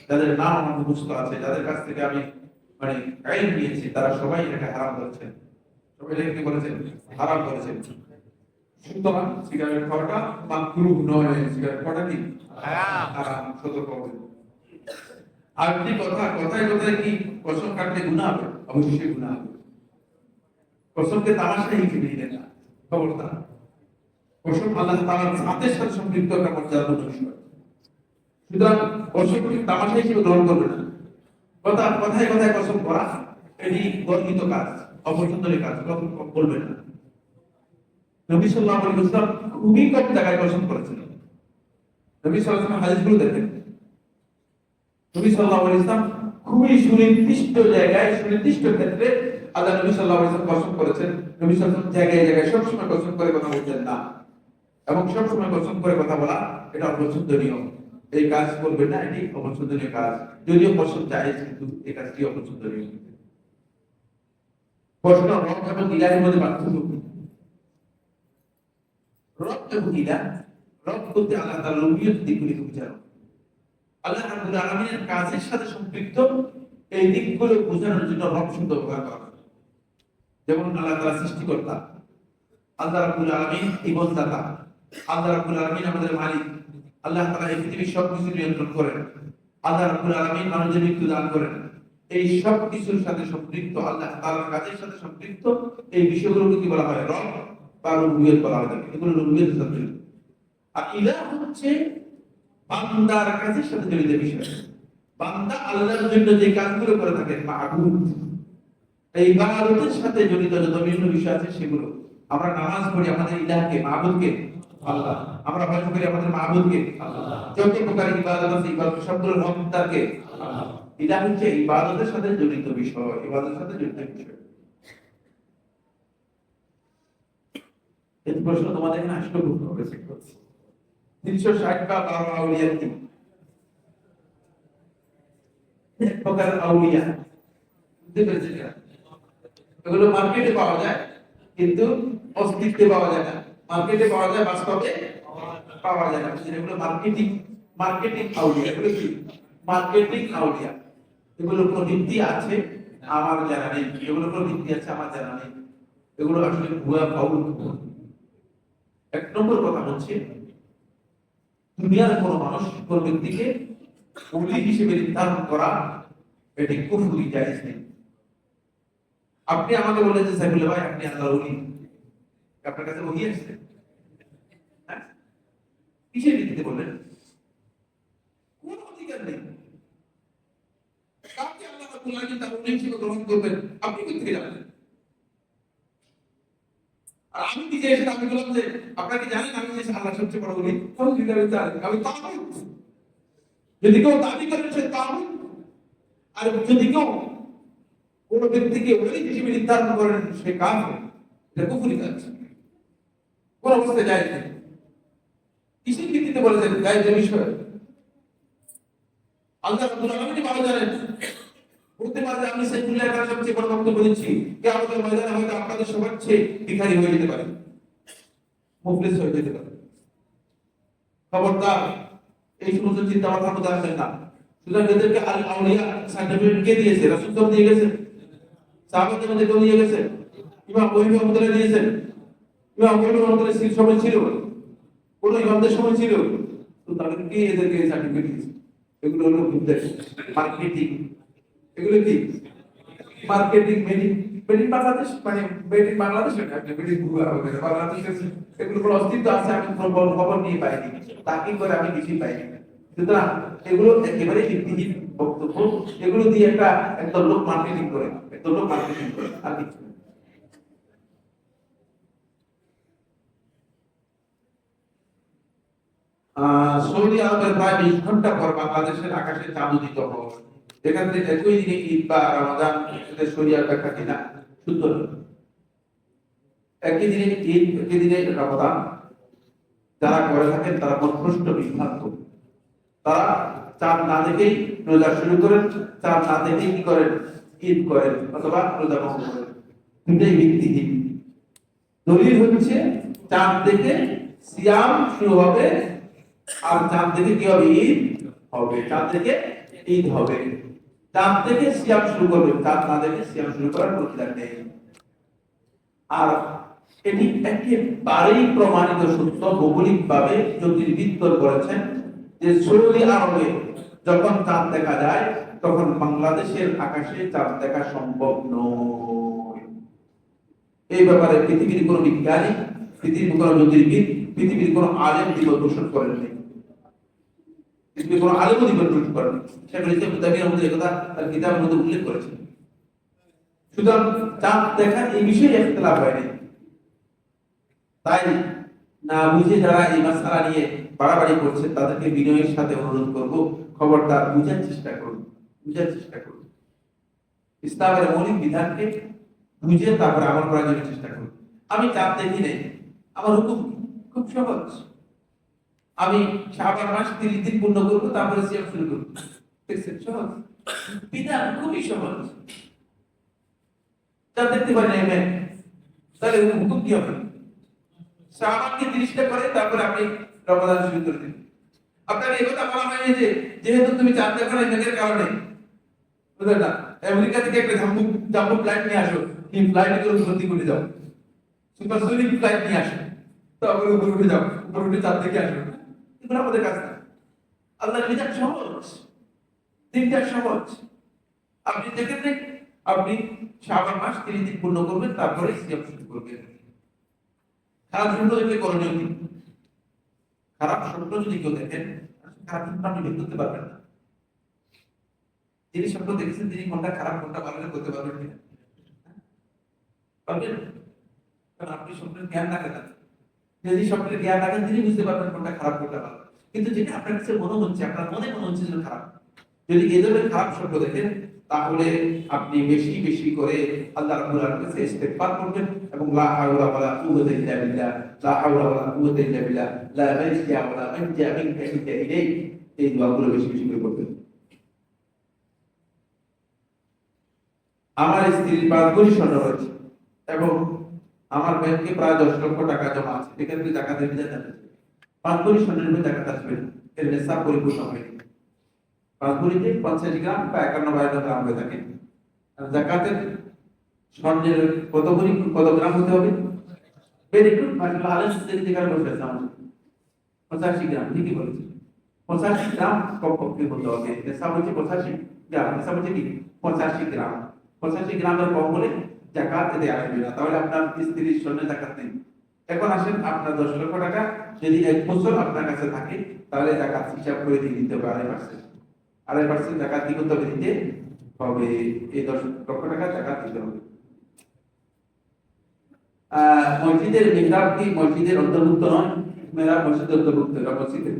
যাদের নাম আমার মুখস্থ আছে, যাদের কাছ থেকে আমি মানে ইলম নিয়েছি, তারা সবাই এটাকে হারাম বলেছেন। সবাই এটাকে কি বলেছেন? হারাম বলেছেন। সুতরাং সিগারেট খাওয়াটা মাকরুহ নয়, সিগারেট খাওয়াটা কি হারাম, সতর্ক হবেন। আর কি কথায় কথায় কি কসম কাটলে গুনাহ হবে? অবশ্যই গুনাহ হবে। কসমকে তামাশা হিসেবে নিলেন না, খবরদার। কসম আল্লাহ তাআলার জাতের সাথে সম্পৃক্ত একটা মর্যাদাপূর্ণ বিষয়, সুতরাং কসমকে তামাশা হিসেবে গ্রহণ করবে না। কথায় কথায় কসম করা এটি গর্হিত কাজ, অপছন্দনীয় কাজ, কসম বলবে না। নবী সাল্লাল্লাহু আলাইহি ওয়াসাল্লাম খুবই কম জায়গায় কসম করেছেন। নবী সাল্লাল্লাহু আলাইহি ওয়াসাল্লাম হাদিসগুলো দেখেন, নবী সাল্লাল্লাহু আলাইহি ওয়াসাল্লাম খুবই সুনির্দিষ্ট জায়গায়, সুনির্দিষ্ট ক্ষেত্রে আল্লাহ নবী সাল্লাল্লাহু আলাইহি ওয়াসাল্লাম কসম করেছেন। নবী সাল্লাল্লাহু আলাইহি ওয়াসাল্লাম জায়গায় জায়গায় সবসময় কসম করে কথা বলতেন না, এবং সবসময় কসম করে কথা বলা এটা অপছন্দনীয়। এই কাজ করবেন না, এটি অপছন্দনীয় কাজ। যদিও কসম জায়েজ, কিন্তু এই কাজটি অপছন্দনীয়। প্রশ্ন, রব এবং ইলাহের মধ্যে পার্থক্য কি? রব এবং ইলাহ, রব বলতে আল্লাহ তাআলার রুবিয়ত দিকগুলিকে বোঝানো, আল্লাহ রাব্বুল আলামিনের কাজের সাথে সম্পৃক্ত এই দিকগুলো বোঝানোর জন্য রব শব্দ ব্যবহার করা হয়। যেমন আল্লাহ তাআলা সৃষ্টিকর্তা, আল্লাহ রাব্বুল আলামিন ইবাদতদাতা, আল্লাহ রাব্বুল আলামিন আমাদের মালিক, আল্লাহ তাআলা এই পৃথিবীর সবকিছু নিয়ন্ত্রণ করেন, আল্লাহ রাব্বুল আলামিন মানুষের মৃত্যু দান করেন। এই সব কিছুর সাথে সম্পৃক্ত, আল্লাহ তাআলার কাজের সাথে সম্পৃক্ত এই বিষয়গুলোকে কি বলা হয়? রব বা রুবিয়ত বলা হয়। এগুলো রুবিয়তের সাথে জড়িত। আর ইলাহ হচ্ছে বান্দার কাজের সাথে জড়িত বিষয়। বান্দা আল্লাহর জন্য যে কাজগুলো করে থাকেন, মা'বুদ, এই ইবাদতের সাথে জড়িত যত বিভিন্ন বিষয় আছে সেগুলো। আমরা নামাজ পড়ি, আমাদের ইলাহকে, মা'বুদকে আল্লাহ। আমরা হজ করি, আমাদের মা'বুদকে আল্লাহ। যত প্রকার ইবাদত আছে, ইবাদত সবগুলোর হকদারকে আল্লাহ। ইলাহ হচ্ছে ইবাদতের সাথে জড়িত বিষয়, ইবাদতের সাথে জড়িত বিষয়। এই প্রশ্ন তোমাদের এখানে আসলে খুব করেছে 360 বা 12 আউলিয়া কি? এক প্রকার আউলিয়া, বুঝতে পেরেছেন? এগুলো মার্কেটে পাওয়া যায়, কিন্তু অস্তিত্বে পাওয়া যায় না। মার্কেটে পাওয়া যায়, বাস্তবে পাওয়া যায় না। এগুলো মার্কেটিং আউলিয়া। এগুলো কি? মার্কেটিং আউলিয়া। এগুলোর কোনো ভিত্তি আছে আমার জানা নেই, এগুলোর কোনো ভিত্তি আছে আমার জানা নেই। এগুলো আসলে ভুয়া ফাউল। এক নম্বর কথা হচ্ছে, দুনিয়ার কোন মানুষ কোন ব্যক্তিকে ওলি হিসেবে নির্ধারণ করা এটি কুফরি, জায়েজ নেই। আপনি আমাকে বলেন যে সাইফুল্লাহ ভাই আপনি আল্লাহর ওলি, আপনার কাছে ওহি আসছে? হ্যাঁ? কিসের ভিত্তিতে বললেন? কোন অধিকার নেই। কাকে আল্লাহ রাব্বুল আলামিন তার উনি হিসেবে গ্রহণ করবেন আপনি কোথা থেকে জানেন? আর আমি নিজে এসে দাবি করলাম যে আপনারা কি জানেন আমি যে আল্লাহ সবচেয়ে বড় বলি? আমি তাগুত। যদি কেউ দাবি করেন সে তাগুত, আর যদি কেউ কোন ব্যক্তিকে ওলি হিসেবে নির্ধারণ করেন সে কাফের, এটা কুফরি কাজ। কোন অবস্থায় যায় না। কিসের ভিত্তিতে বলেছেন গায়েবের বিষয়? আল্লাহ রাব্বুল আলামিন ভালো জানেন। বলতে পারে যে আমি সাইফুল্লাহ খান সবচেয়ে বড় বক্তব্য দিচ্ছি, কিয়ামতের ময়দানে হয়তো আপনাদের সবার চেয়ে ভিখারি হয়ে যেতে পারে, মুফলিস হয়ে যেতে পারে। খবরদার এই সমস্ত চিন্তা মাথার মধ্যে আসেন না। সুতরাং এদেরকে আল আউলিয়া সার্টিফিকেট কে দিয়েছে? রাসূল তো দিয়ে গেছেন, সাহাবাদের মধ্যে কেউ দিয়ে গেছেন, ইমাম ওহী রহমাতুল্লাহ দিয়েছেন। ইমাম ওহী রহমাতুল্লাহ সির সময় ছিল, কোন ইমামদের সময় ছিল, তো তাদেরকে এদেরকে সার্টিফিকেট দিয়েছে। এগুলো হলো বিদ্যা, মার্কেটিং। এগুলো কি মার্কেটিং? মেডিন বাংলাদেশ, মানে মেডিন বাংলাদেশ না, মেডিন বাংলাদেশ। এগুলো কোনো অস্তিত্ব আছে আমি খবর নিয়ে পাইনি, তাকিদ করে আমি কিছুই পাইনি। সুতরাং এগুলো একেবারে ভিত্তিহীন বক্তব্য। এগুলো দিয়ে একদল লোক মার্কেটিং করে, একদল লোক মার্কেটিং করে, আর কিছু না। সৌদি আরবের প্রায় 20 ঘন্টা পর বাংলাদেশের আকাশে চাঁদ উদিত হয়। এখান থেকে একই দিনে ঈদ বা রমাদান এদের শরিয়ার ব্যাখ্যা কিনা শুদ্ধ নয়। একই দিনে ঈদ, একই দিনে রমাদান যারা করে থাকেন তারা পথভ্রষ্ট, বিভ্রান্ত। তারা চাঁদ না দেখেই রোজা শুরু করেন, চাঁদ না দেখেই কি করেন? ঈদ করেন অথবা রোজা ভঙ্গ করেন। দুটাই ভিত্তিহীন। দলিল হচ্ছে চাঁদ দেখে সিয়াম শুরু হবে, আর চাঁদ দেখে কি হবে? ঈদ হবে। চাঁদ দেখে ঈদ হবে, চাঁদ দেখে সিয়াম শুরু করবে, চাঁদ না দেখে সিয়াম শুরু করার কোনো বিধান নেই। আর এটি একেবারেই প্রমাণিত সত্য, ভৌগোলিক ভাবে জ্যোতির্বিদ করেছেন যে সৌদি আরবে যখন চাঁদ দেখা যায় তখন বাংলাদেশের আকাশে চাঁদ দেখা সম্ভব নয়। এই ব্যাপারে পৃথিবীর কোনো বিজ্ঞানী, পৃথিবীর কোনো জ্যোতির্বিদ, পৃথিবীর কোনো আলেম দ্বিমত পোষণ করেননি। পৃথিবীর কোনো আলেম দ্বিমত পোষণ করেননি। শেখুল ইসলাম ইবনে তাইমিয়ার মধ্যে একথা তার কিতাবের মধ্যে উল্লেখ করেছেন। সুতরাং চাঁদ দেখা এই বিষয়ে ইখতিলাফ হয়নি। তাই না বুঝে যারা এই মাসআলা নিয়ে বাড়াবাড়ি করছেন তাদেরকে বিনয়ের সাথে অনুরোধ করব, খবরদার বুঝার চেষ্টা করুন, বুঝার চেষ্টা করুন। ইসলামের মৌলিক বিধানকে বুঝে তারপরে আমল করার জন্য চেষ্টা করুন। আমি চাঁদ দেখি নাই, আমার হুকুম খুব সহজ। আমি শাবান মাস 30 দিন পূর্ণ করবো, তারপরে সিয়াম শুরু করবো। দেখছেন? সহজ বিধান, খুবই সহজ। চাঁদ দেখতে পারেন এমন, তাহলে হুকুম কি হবে? শাবানকে 30টা করে তারপরে আপনি রমাদান শুরু করে দিন। আপনার এই কথা বলা হয়নি যে যেহেতু তুমি চাঁদ দেখো না মেঘের কারণে, বুঝলেন না, আমেরিকা থেকে একটা জাম্বো ফ্লাইট নিয়ে আসো, কি ফ্লাইটে করে ভর্তি করে যাও, সুপারসোনিক ফ্লাইট নিয়ে আসো, তারপরে উপরে উঠে যাও, উপরে উঠে চাঁদ দেখে আসো। এগুলো আমাদের কাজ না। আল্লাহর বিধান সহজ, দিনটা সহজ। আপনি দেখেন না, আপনি শাবান মাস 30 দিন পূর্ণ করবেন, তারপরে সিয়াম শুরু করবেন। খারাপ স্বপ্ন দেখলে করণীয় কি? খারাপ স্বপ্ন যদি কেউ দেখেন, খারাপ স্বপ্ন আপনি বের করতে পারবেন না। যিনি স্বপ্ন দেখেছেন তিনি কোনটা খারাপ কোনটা ভালো করতে পারবেন কিনা? পারবেন? কারণ আপনি স্বপ্নের জ্ঞান রাখেন না। যদি স্বপ্নের জ্ঞান রাখেন তিনি বুঝতে পারবেন কোনটা খারাপ কোনটা ভালো। কিন্তু যেটা আপনার কাছে মনে হচ্ছে, আপনার মনে হচ্ছে যে খারাপ, যদি এই ধরনের খারাপ স্বপ্ন দেখেন তাহলে আপনি বেশি বেশি করে আল্লাহ রাব্বুল আলামিনের কাছে ইস্তিগফার করবেন এবং লা হাওলা ওয়ালা কুওয়াতা ইল্লা বিল্লাহ, লা হাওলা ওয়ালা কুওয়াতা ইল্লা বিল্লাহ, লা মালজা ওয়ালা মানজা মিনকা ইল্লা ইলাইহি, এই দোয়াগুলো বেশি বেশি করে করবেন। আমার স্ত্রীর 5 ভরি স্বর্ণ রয়েছে এবং আমার ব্যাংকে প্রায় 10 লক্ষ টাকা জমা আছে। এক্ষেত্রে যাকাতের বিধান আছে। 5 ভরি স্বর্ণের উপর যাকাত আসবে না, এর নিসাব পরিপূর্ণ হয়নি। 5 ভরিতে 50 গ্রাম বা 51 গ্রাম হয়ে থাকে। আর যাকাতের স্বর্ণের কত ভরি কত গ্রাম হতে হবে? ভেরি গুড, মাশাআল্লাহ, আলেম থেকে কার বলতে চান 85 গ্রাম, ঠিকই বলেছেন। 85 গ্রাম কমপক্ষে হতে হবে। নিসাব হচ্ছে 85 গ্রাম, নিসাব হচ্ছে কি 85 গ্রাম। 85 গ্রামের কম হলে যাকাত দিতে আসবে না। তাহলে আপনার স্ত্রীর স্বর্ণের যাকাত নেই। এখন আসেন, আপনার 10 লক্ষ টাকা যদি 1 বছর আপনার কাছে থাকে, তাহলে জাকাত হিসাব করে দিয়ে দিতে হবে 2.5%। 2.5% জাকাত কি করতে হবে? দিতে হবে। এই 10 লক্ষ টাকা জাকাত দিতে হবে। মসজিদের মিহরাব কি মসজিদের অন্তর্ভুক্ত নয়? মিহরাব মসজিদের অন্তর্ভুক্ত, এটা মসজিদের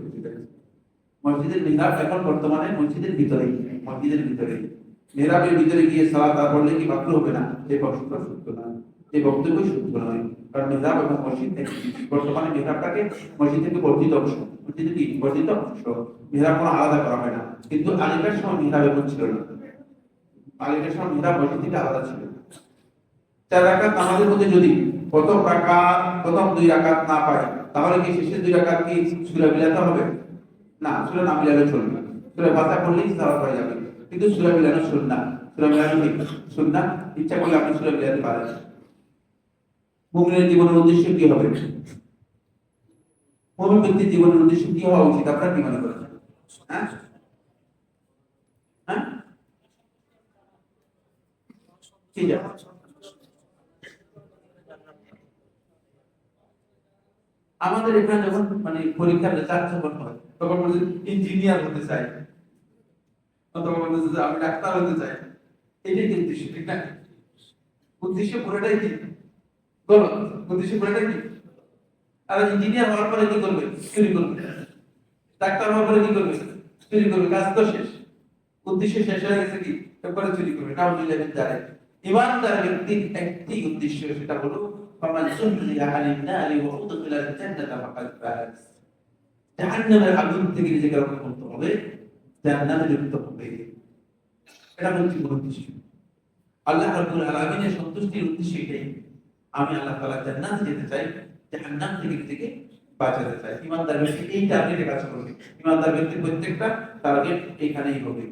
মসজিদের মিহরাব এখন বর্তমানে মসজিদের ভিতরেই, মসজিদের ভিতরেই মিহরাবের ভিতরে গিয়ে সালাত পড়লে কি মাকরুহ হবে না? এই প্রশ্নটা সত্য না, এই বক্তব্য সত্য নয়। কারণ মিহরাব এবং মসজিদ বর্তমানে মিহরাবটাকে মসজিদ থেকে বর্ধিত অংশ, মসজিদ কি বর্ধিত অংশ, মিহরাব কোনো আলাদা করা হয় না। কিন্তু আগেকার সময় মিহরাব এমন ছিল না, আগেকার সময় মিহরাব মসজিদ থেকে আলাদা ছিল। 4 রাকাত নামাজের মধ্যে যদি প্রথম 2 রাকাত না পাই, তাহলে কি শেষের 2 রাকাত কি সূরা মিলাতে হবে? না, সূরা না মিলালে চলবে। সূরা ফাতিহা পড়লেই সালাত হয়ে যাবে, কিন্তু সূরা মিলানো সুন্নাহ। সূরা মিলানো কি সুন্নাহ? ইচ্ছা করলে আপনি সূরা মিলাতে পারেন। মুমিনের জীবনের উদ্দেশ্য কি হবে? মুমিন ব্যক্তির জীবনের উদ্দেশ্য কি হওয়া উচিত? আপনারা কি মনে করেন? হ্যাঁ হ্যাঁ কি জানেন? আমাদের এখানে যখন মানে পরীক্ষার রেজাল্ট যখন হয়, তখন বলে ইঞ্জিনিয়ার হতে চাই, অথবা বলে যে আমি ডাক্তার হতে চাই। এটাই কিন্তু উদ্দেশ্য, ঠিক না? উদ্দেশ্য পুরোটাই কি গলত, উদ্দেশ্য পুরোটাই কি। আর ইঞ্জিনিয়ার হওয়ার পরে কি করবে? চুরি করবে। ডাক্তার হওয়ার পরে কি করবে? চুরি করবে। কাজ তো শেষ, উদ্দেশ্য শেষ হয়ে গেছে, কি এরপরে চুরি করবে। নাউযুবিল্লাহ মিন যালিক। ইমানদার ব্যক্তির একটি উদ্দেশ্য, সেটা হলো ফামান যুহজিহা আনিন নারি ওয়া উদখিলাল জান্নাতা ফাকাদ ফাজ। জাহান্নামের আগুন থেকে নিজেকে রক্ষা করতে হবে, জান্নাতে যেতে হবে। এটা হচ্ছে উদ্দেশ্য। আল্লাহ রাব্বুল আলামিনের সন্তুষ্টির উদ্দেশ্য এটাই। আমি আল্লাহ তাআলা জান্নাতে যেতে চাই, জাহান্নাম থেকে নিজেকে বাঁচাতে চাই। ইমানদার ব্যক্তি এই টার্গেটে কাজ করবে। ইমানদার ব্যক্তির প্রত্যেকটা টার্গেট এইখানেই হবে।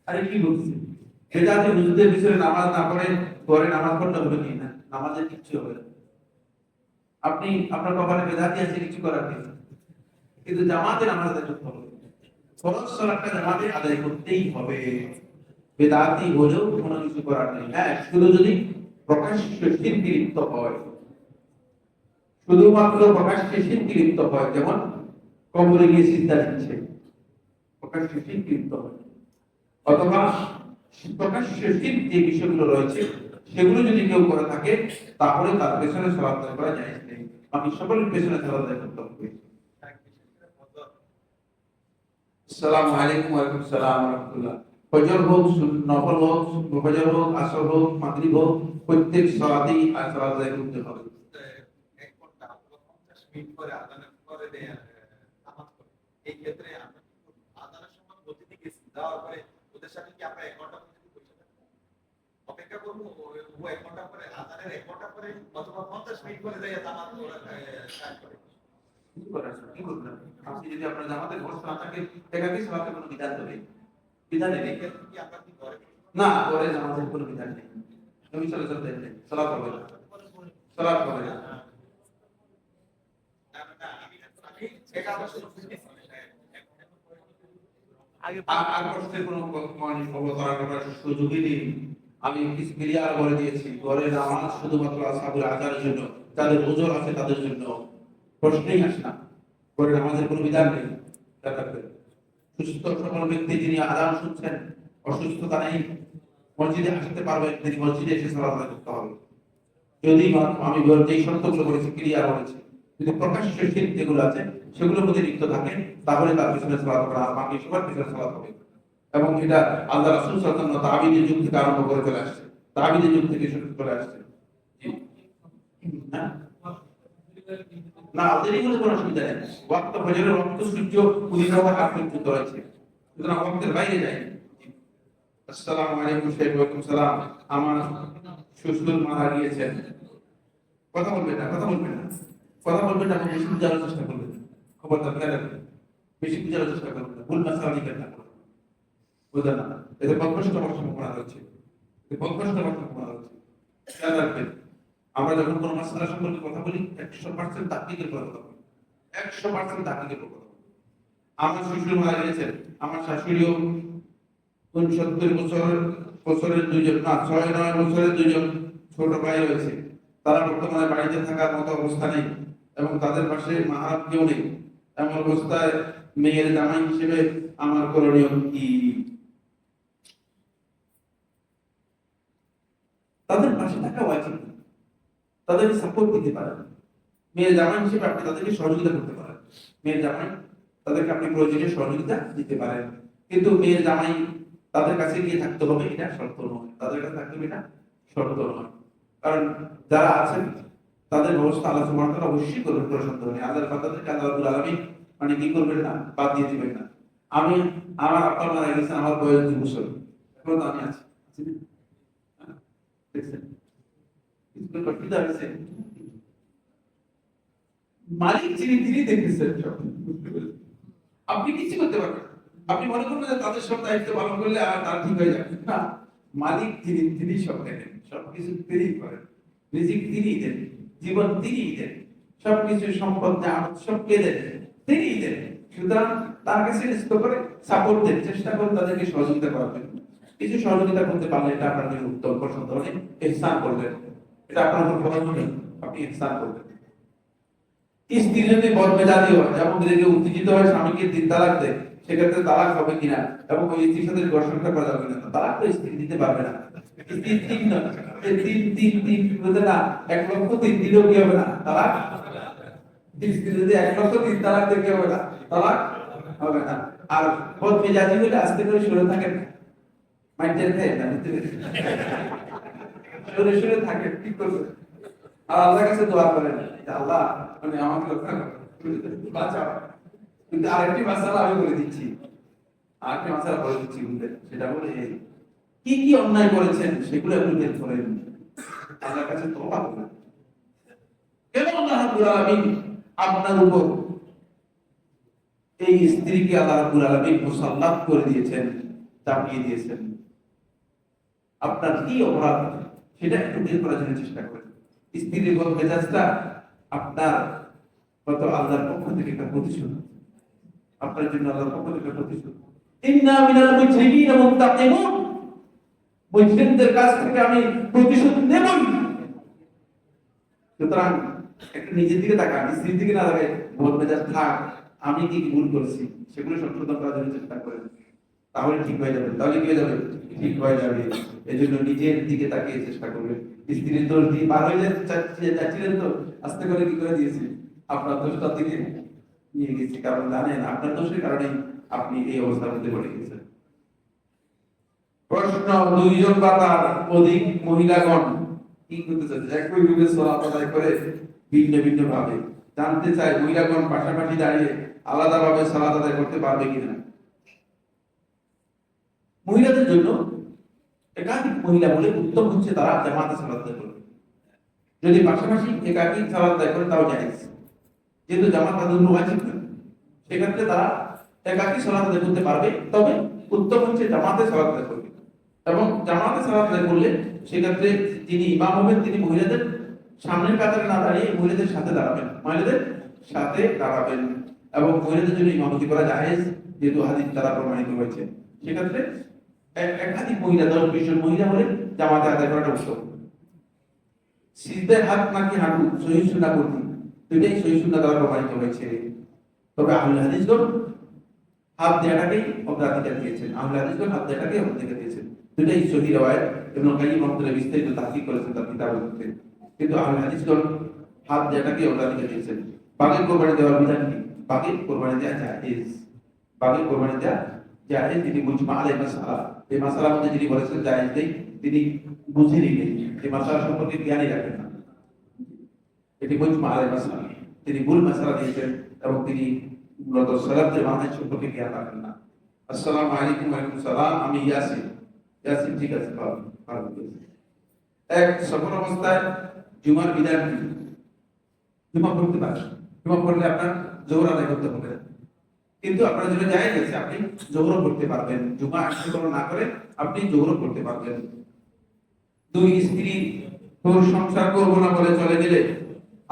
আরে কি বলছি, বেদাতি হুজুরদের পিছনে নামাজ না পড়ে ঘরে নামাজ পড়তে হবে কি না? নামাজের কিচ্ছু হবে না। আপনি আপনার কপালে বেদাতি আছে, কিছু করার নেই, কিন্তু জামাতে নামাজ আদায় করতে হবে। ফরজ সালাতটা জামাতে আদায় করতেই হবে। বেদাতি হলেও কোনো কিছু করার নেই। হ্যাঁ, শুধু যদি প্রকাশ্যে শিরকে লিপ্ত হয়, শুধুমাত্র প্রকাশ্যে শিরকে লিপ্ত হয়, যেমন কবরে গিয়ে সিজদা দিচ্ছে, প্রকাশ্যে শিরকে লিপ্ত হয়। অথবা প্রকাশ্যে শিরক যে বিষয়গুলো রয়েছে সেগুলো যদি কেউ করে থাকে, তাহলে তার পেছনে সালাত আদায় করা জায়েজ নেই। বাকি সকলের পেছনে সালাত আদায় করতে হবে। আসসালামু আলাইকুম ওয়া আলাইকুম আসসালাম ওয়া রাহমাতুল্লাহ। ফজর হোক, নফল হোক, ফজর হোক, আসর হোক, মাগরিব হোক, প্রত্যেক সালাতেই সালাত আদায় করতে হবে। এক ঘন্টা অথবা 50 মিনিট পরে আযানের পরে নামাজ পড়ে, এই ক্ষেত্রে আমরা আযানের সময় মসজিদে গেছি, যাওয়ার পরে ওদের সাথে কি আমরা 1 ঘন্টা মসজিদে বসে থাকবো, অপেক্ষা করবো? ও 1 ঘন্টা পরে আযানের 1 ঘন্টা পরে অথবা 50 মিনিট পরে যাইয়া নামাজ পড়া স্টার্ট করে, কি করার কি করবেন? আপনি যদি আপনার জামাতের অবস্থা না থাকে, একাকী সালাতের কোনো বিধান নেই। বিধান নেই কি আপনার কি করে? না, করে জামাতের কোনো বিধান নেই। নবী সাল্লাল্লাহু আলাইহি ওয়াসাল্লাম সালাত হবে না, সালাত হবে না। আমি সেটা অবশ্যই আগে আকর্ষণের কোনো মানে অবতারণা করার সুযোগই নেই। আমি ক্লিয়ার করে দিয়েছি, ঘরে নামাজ শুধুমাত্র আসহাবুল আযানের জন্য, যাদের ওজর আছে তাদের জন্য। প্রশ্নই আসে না, ঘরে নামাজের কোনো বিধান নেই। সুস্থ সবল ব্যক্তি যিনি আযান শুনছেন, অসুস্থতা নেই, মসজিদে আসতে পারবেন, তিনি মসজিদে এসে সালাত আদায় করতে হবে। যদি আমি যেই শর্তগুলো বলেছি ক্লিয়ার হয়েছে, যদি প্রকাশ্য শিরক যেগুলো আছে সেগুলোর মধ্যে লিপ্ত থাকে, তাহলে তার পিছনে সালাত করা, বাকি সবার পিছনে সালাত হবে। এবং এটা আল্লাহ রাসূল সাল্লাল্লাহু আলাইহি ওয়াসাল্লাম তাবিঈদের যুগ থেকে আরম্ভ করে চলে আসছে, তাবিঈদের যুগ থেকে শুরু করে আসছে। হ্যাঁ, না দেরি করে কোনো অসুবিধা নেই। ওয়াক্ত ফজরের ওয়াক্ত সূর্য উদিত হওয়ার আগ পর্যন্ত রয়েছে, সুতরাং ওয়াক্তের বাইরে যায়। আসসালামু আলাইকুম। ওয়া আলাইকুম সালাম। আমার শ্বশুর মারা গিয়েছেন। কথা বলবেন না, কথা বলবেন না, কথা বলবেন না, বেশি বুঝার চেষ্টা করবেন। খবরদার খেয়াল রাখবেন, বেশি বুঝার চেষ্টা করবেন না, ভুল মাসলা দিবেন না, বুঝলেন না? এতে বদভ্রষ্ট হওয়ার সম্ভাবনা রয়েছে, এতে বদভ্রষ্ট হওয়ার সম্ভাবনা রয়েছে। খেয়াল রাখবেন, আমরা যখন কোনো মাসলা সম্পর্কে কথা বলি 100% তাহকিকের উপর কথা বলি, 100% তাহকিকের উপর কথা বলি। আমার শ্বশুর মারা গিয়েছেন, আমার শাশুড়িও 69 বছরের দুইজন, না 6-9 বছরের দুইজন ছোট ভাই রয়েছে, তারা বর্তমানে বাড়িতে থাকার মতো অবস্থা নেই এবং তাদের পাশে মাহাত কেউ নেই, এমন অবস্থায় মেয়ের জামাই হিসেবে আমার করণীয় কি? তাদের পাশে থাকা উচিত, তাদেরকে সাপোর্ট দিতে পারেন। মেয়ের জামাই হিসেবে আপনি তাদেরকে সহযোগিতা করতে পারেন। মেয়ের জামাই তাদেরকে আপনি প্রয়োজনীয় সহযোগিতা দিতে পারেন, কিন্তু মেয়ের জামাই তাদের কাছে গিয়ে থাকতে হবে এটা শর্ত নয়, তাদের কাছে থাকতে হবে এটা শর্ত নয়। কারণ যারা আছেন তাদের ব্যবস্থা আল্লাহ সুবহানাহু ওয়া তাআলা অবশ্যই করবেন, কোনো সন্দেহ নেই। আল্লাহর বান্দাদেরকে আল্লাহ রাব্বুল আলামিন মানে কি করবেন না, বাদ দিয়ে দিবেন না। আমি আমার আব্বা মারা গেছেন, আমার বয়স 2 বছর, এখন তো আমি আছি, আছি না? হ্যাঁ? দেখছেন কিছু কঠিন আছে, মালিক যিনি তিনি দেখতেছেন সব। আপনি কিছু করতে পারবেন না। আপনি মনে করবেন যে তাদের সব দায়িত্ব পালন করলে আর তার ঠিক হয়ে যাবে না। মালিক যিনি তিনি সব দেখেন, সবকিছু তিনি করেন, রিজিক তিনি দেন, জীবন তিনি দেন, সবকিছু সম্পদ সব কে দেন, তিনি দেন। সুতরাং তার কাছে রিস্ক করে সাপোর্ট দেন, চেষ্টা করুন তাদেরকে সহযোগিতা করার জন্য। কিছু সহযোগিতা করতে পারলে এটা আপনার জন্য উত্তম, পছন্দ হলে ইহসান করবেন, এটা আপনার উপর খরচ নেই, আপনি ইহসান করবেন। স্ত্রী যদি বদমেজাজি হয় এবং যদি উত্তেজিত হয় স্বামীকে 3 তালাক দেয়, সেক্ষেত্রে তালাক হবে কিনা এবং ওই স্ত্রীর সাথে ঘর্ষণটা করা যাবে কিনা? তালাক তো স্ত্রী দিতে পারবে না। স্ত্রী 3 নয়, 3 বলতে না 1,03,000 দিলেও কি হবে না? তালাক। স্ত্রী যদি 1,03,000 তালাক দিয়ে কি হবে না? তালাক হবে না। আর বদমেজাজি হলে আস্তে করে সরে থাকেন, মাইন্ডের খায় না, সরে সরে থাকেন, কি করবে? আর আল্লাহর কাছে দোয়া করেন যে আল্লাহ মানে আমাকে রক্ষা করো, বাঁচাও। কিন্তু আরেকটি মাসালা আমি বলে দিচ্ছি, আরেকটি মাসালা বলে দিচ্ছি বুঝলেন, সেটা বলে কি কি অন্যায় করেছেন সেগুলো আপনি বের করেন, আল্লাহর কাছে তওবা করেন। কেন আল্লাহ রাব্বুল আলামিন আপনার উপর এই স্ত্রীকে আল্লাহ রাব্বুল আলামিন মুসাল্লাত করে দিয়েছেন, চাপিয়ে দিয়েছেন? আপনার কি অপরাধ সেটা একটু বের করার জন্য চেষ্টা করেন। স্ত্রীর উপর মেজাজটা আপনার কত আল্লাহর পক্ষ থেকে একটা প্রতিশোধ, আপনার জন্য আল্লাহর পক্ষ থেকে প্রতিশোধ। ইন্না মিনাল মুজরিমিনা মুনতাকিমুন, মুজরিমদের কাছ থেকে আমি প্রতিশোধ নেবই। সুতরাং একটু নিজের দিকে তাকান, স্ত্রীর দিকে না তাকায় ভোর মেজাজ থাক, আমি কি কি ভুল করেছি সেগুলো সংশোধন করার জন্য চেষ্টা করেন, তাহলে ঠিক হয়ে যাবে। তাহলে কি হয়ে যাবে? ঠিক হয়ে যাবে। এই জন্য নিজের দিকে তাকিয়ে চেষ্টা করবেন। স্ত্রীর দোষ দিয়ে পার হয়ে যাচ্ছিলেন তো আস্তে করে কি করে দিয়েছি, আপনার দোষটার দিকে নিয়ে গেছি, কারণ জানেন আপনার দোষের কারণে আপনি এই অবস্থার মধ্যে পড়ে গেছেন। প্রশ্ন, 2 জন বা তার অধিক মহিলাগণ কি করতে চাচ্ছে একই রূপে সালাত আদায় করে ভিন্ন ভিন্ন ভাবে? জানতে চাই মহিলাগণ পাশাপাশি দাঁড়িয়ে আলাদাভাবে সালাত আদায় করতে পারবে কিনা। মহিলাদের জন্য একাধিক মহিলা বলে উত্তম হচ্ছে তারা জামাতে সালাত আদায় করবে। যদি পাশাপাশি একাধিক সালাত আদায় করে তাও জায়েজ, যেহেতু জামাত তাদের জন্য ওয়াজিব নয়, সেক্ষেত্রে তারা একাকী সালাত আদায় করতে পারবে। তবে উত্তম হচ্ছে জামাতে সালাত আদায় করবে, এবং জামাতে সালাত আদায় করলে সেক্ষেত্রে যিনি ইমাম হবেন তিনি মহিলাদের সামনের কাতারে না দাঁড়িয়ে মহিলাদের সাথে দাঁড়াবেন, মহিলাদের সাথে দাঁড়াবেন। এবং মহিলাদের জন্য ইমামতি করা জায়েজ, যেহেতু হাদিস দ্বারা প্রমাণিত হয়েছে। সেক্ষেত্রে একাধিক মহিলা 10-20 জন মহিলা হলে জামাতে আদায় করাটা উত্তম। সিজদায় হাত নাকি হাঁটু সহিহ সুন্নাহ করতে, দুইটাই সহিহ সুন্নাহ দ্বারা প্রমাণিত হয়েছে। তবে আহলে হাদিসগণ হাত দেওয়াটাকেই অগ্রাধিকার দিয়েছেন, আহলে হাদিসগণ হাত দেওয়াটাকেই অগ্রাধিকার দিয়েছেন। দুইটাই সহিহ riwayat, ইবনে কাইয়িম রহমাতুল্লাহ বিস্তারিত তাহকিক করেছেন তার কিতাবের মধ্যে। কিন্তু আহলে হাদিসগণ হাত দেওয়াটাকেই অগ্রাধিকার দিয়েছেন। বাঘের কোরবানি দেওয়ার বিধান কি? বাঘের কোরবানি দেওয়া জায়েজ, বাঘের কোরবানি দেওয়া জায়েজ। তিনি মুজমা আলাইহি মাসআলা, এই মাসআলার মধ্যে যিনি বলেছেন জায়েজ নেই, তিনি বুঝেনই নেই, এই মাসআলা সম্পর্কে জ্ঞানই রাখেন না। এটি মুজমা আলাইহি মাসআলা, তিনি ভুল মাসআলা দিয়েছেন এবং তিনি মূলত সালাতের মানহাজ সম্পর্কে জ্ঞান রাখেন না। আসসালামু আলাইকুম। ওয়া আলাইকুম সালাম। আমি ইয়াসিন। ইয়াসিন ঠিক আছে, ভালো ভালো। এক সফর অবস্থায় জুমার বিধান কি? জুমা পড়তে পারেন, জুমা পড়লে আপনার জোহর আদায় করতে হবে, কিন্তু আপনার জন্য জায়েজ আছে, আপনি জোহরও পড়তে পারবেন। জুমা আসলে না করে আপনি জোহরও পড়তে পারবেন। 2 স্ত্রী তোর সংসার করব না বলে চলে গেলে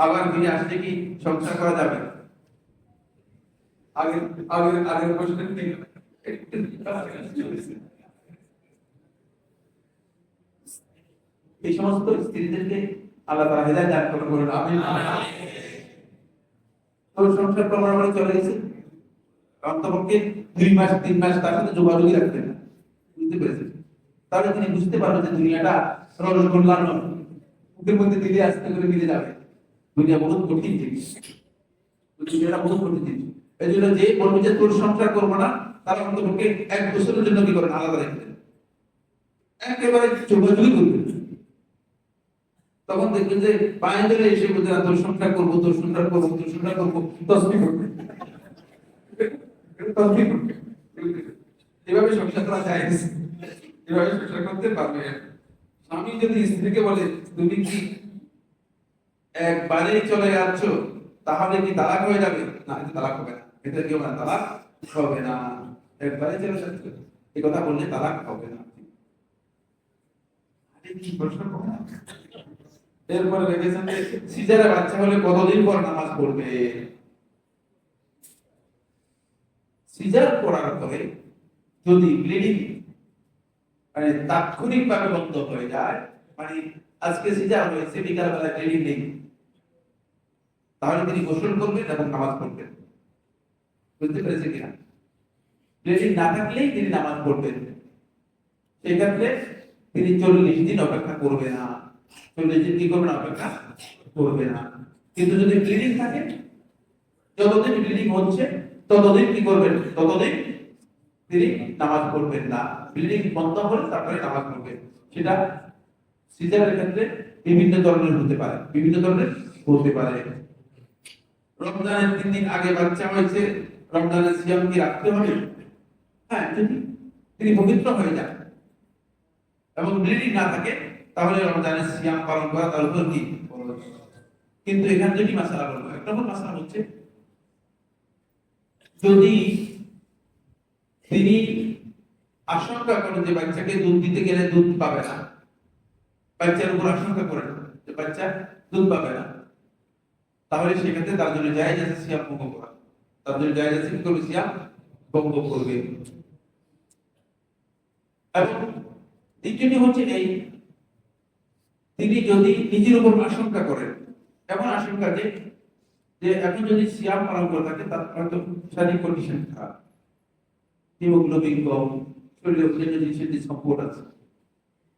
আবার ফিরে আসলে কি সংসার করা যাবে? আগে আগে আগের প্রশ্নের কি এই সমস্ত স্ত্রীদেরকে আল্লাহ তাআলা হেদায়েত দান করুন, বলুন আমিন। তো সংসার প্রমাণ চলে গেছে, অন্তপক্ষে 2 মাস 3 মাস তার সাথে যোগাযোগই রাখতেন না, বুঝতে পেরেছেন? তাহলে তিনি বুঝতে পারবেন যে দুনিয়াটা রসগোল্লা নয়, মুখের মধ্যে দিলে আস্তে করে মিলে যাবে। দুনিয়া বহুত কঠিন জিনিস, দুনিয়াটা বহুত কঠিন জিনিস। এই জন্য যে বলবে যে তোর সংসার করবো না, তার অন্তপক্ষে 1 বছরের জন্য কি করেন, আলাদা রেখে একেবারে যোগাযোগই করবেন। তখন দেখবেন যে পায়ে ধরে এসে বলতে না তোর সংসার করবো, তোর সংসার করবো, তোর সংসার করবো, তসবি করবে, তসবি করবে। এভাবে সংসার করা যায়, এভাবে সংসার করতে পারবে। স্বামী যদি স্ত্রীকে বলে তুমি কি একবারেই চলে যাচ্ছ, তাহলে কি তালাক হয়ে যাবে? না, এটা তালাক হবে না, এটা কি হবে না, তালাক হবে না। একবারে চলে যাচ্ছ, এই কথা বললে তালাক হবে না। কি প্রশ্ন করো? এরপরে রেখেছেন যে সিজারে বাচ্চা হলে কতদিন পর নামাজ পড়বে? সিজার করার পরে যদি ব্লিডিং মানে তাৎক্ষণিকভাবে বন্ধ হয়ে যায়, মানে আজকে সিজার হয়েছে বিকালবেলা ব্লিডিং নেই, তাহলে তিনি গোসল করবেন এবং নামাজ পড়বেন। বুঝতে পেরেছেন কিনা? ব্লিডিং না থাকলেই তিনি নামাজ পড়বেন। সেক্ষেত্রে তিনি 40 দিন অপেক্ষা করবে না, 40 দিন কি করবে না, অপেক্ষা করবে না। কিন্তু যদি ব্লিডিং থাকে, যতদিন ব্লিডিং হচ্ছে ততদিন কি করবেন, ততদিন তিনি নামাজ পড়বেন না। ব্লিডিং বন্ধ হলে তারপরে নামাজ পড়বেন। সেটা সিজারের ক্ষেত্রে বিভিন্ন ধরনের হতে পারে, বিভিন্ন ধরনের হতে পারে। রমজানের 3 দিন আগে বাচ্চা হয়েছে, রমজানের সিয়াম কি রাখতে হবে? হ্যাঁ, যদি তিনি পবিত্র হয়ে যান এবং ব্লিডিং না থাকে, তাহলে রমজানের সিয়াম পালন করা তার উপর কি ফরজ। কিন্তু এখানে দুটি মাসআলা বলবো। এক নম্বর মাসআলা হচ্ছে, যদি তিনি আশঙ্কা করেন যে বাচ্চাকে দুধ দিতে গেলে দুধ পাবে না, বাচ্চার উপর আশঙ্কা করেন যে বাচ্চা দুধ পাবে না, তাহলে সেক্ষেত্রে তার জন্য জায়েজ আছে সিয়াম ভঙ্গ করা। তার জন্য জায়েজ আছে কি করবে, সিয়াম ভঙ্গ করবে। এবং দ্বিতীয়টি হচ্ছে এই, তিনি যদি নিজের উপর আশঙ্কা করেন, এমন আশঙ্কা যে এখন যদি সিয়াম পালন করে থাকে তার হয়তো শারীরিক কন্ডিশন খারাপ, হিমোগ্লোবিন কম, শরীরে অন্যান্য জিনিসের ডিসকমফোর্ট আছে,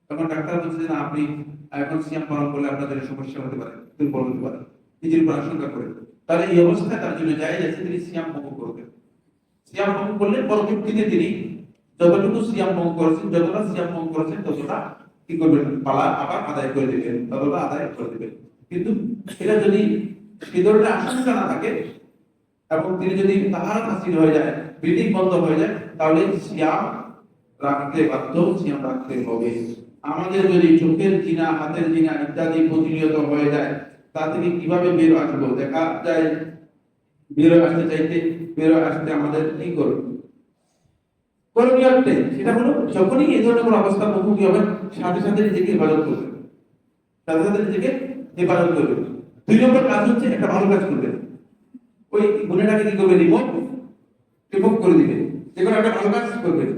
তখন ডাক্তার বলছে যে না আপনি এখন সিয়াম পালন করলে আপনাদের সমস্যা হতে পারে, দুর্বল হতে পারে, নিজের উপর আশঙ্কা করে, তাহলে এই অবস্থায় তার জন্য জায়েজ আছে তিনি সিয়াম ভঙ্গ করবেন। সিয়াম ভঙ্গ করলে পরবর্তীতে তিনি যতটুকু সিয়াম ভঙ্গ করেছেন, যতটা সিয়াম ভঙ্গ করেছেন ততটা কি করবেন, পালা আবার আদায় করে দিবেন, ততটা আদায় করে দিবেন। কিন্তু এটা যদি এই ধরনের আশঙ্কা না থাকে এবং তিনি যদি তাহারাত হাসিল হয়ে যায়, ব্লিডিং বন্ধ হয়ে যায়, তাহলে সিয়াম রাখতে বাধ্য, সিয়াম রাখতে হবে। আমাদের যদি চোখের জিনা, হাতের জিনা ইত্যাদি প্রতিনিয়ত হয়ে যায়, তা থেকে কিভাবে বের আসবো? দেখা যায় বের আসতে চাইতে, বের আসতে আমাদের কি করবে, করণীয় একটাই, সেটা হলো যখনই এই ধরনের কোনো অবস্থার মুখোমুখি হবেন, সাথে সাথে নিজেকে হেফাজত করবেন, সাথে সাথে নিজেকে হেফাজত করবেন। 2 নম্বর কাজ হচ্ছে একটা ভালো কাজ করবেন, ওই গুণাটাকে কি করবে, রিমুভ করে দিবে। যে কোনো একটা ভালো কাজ করবেন,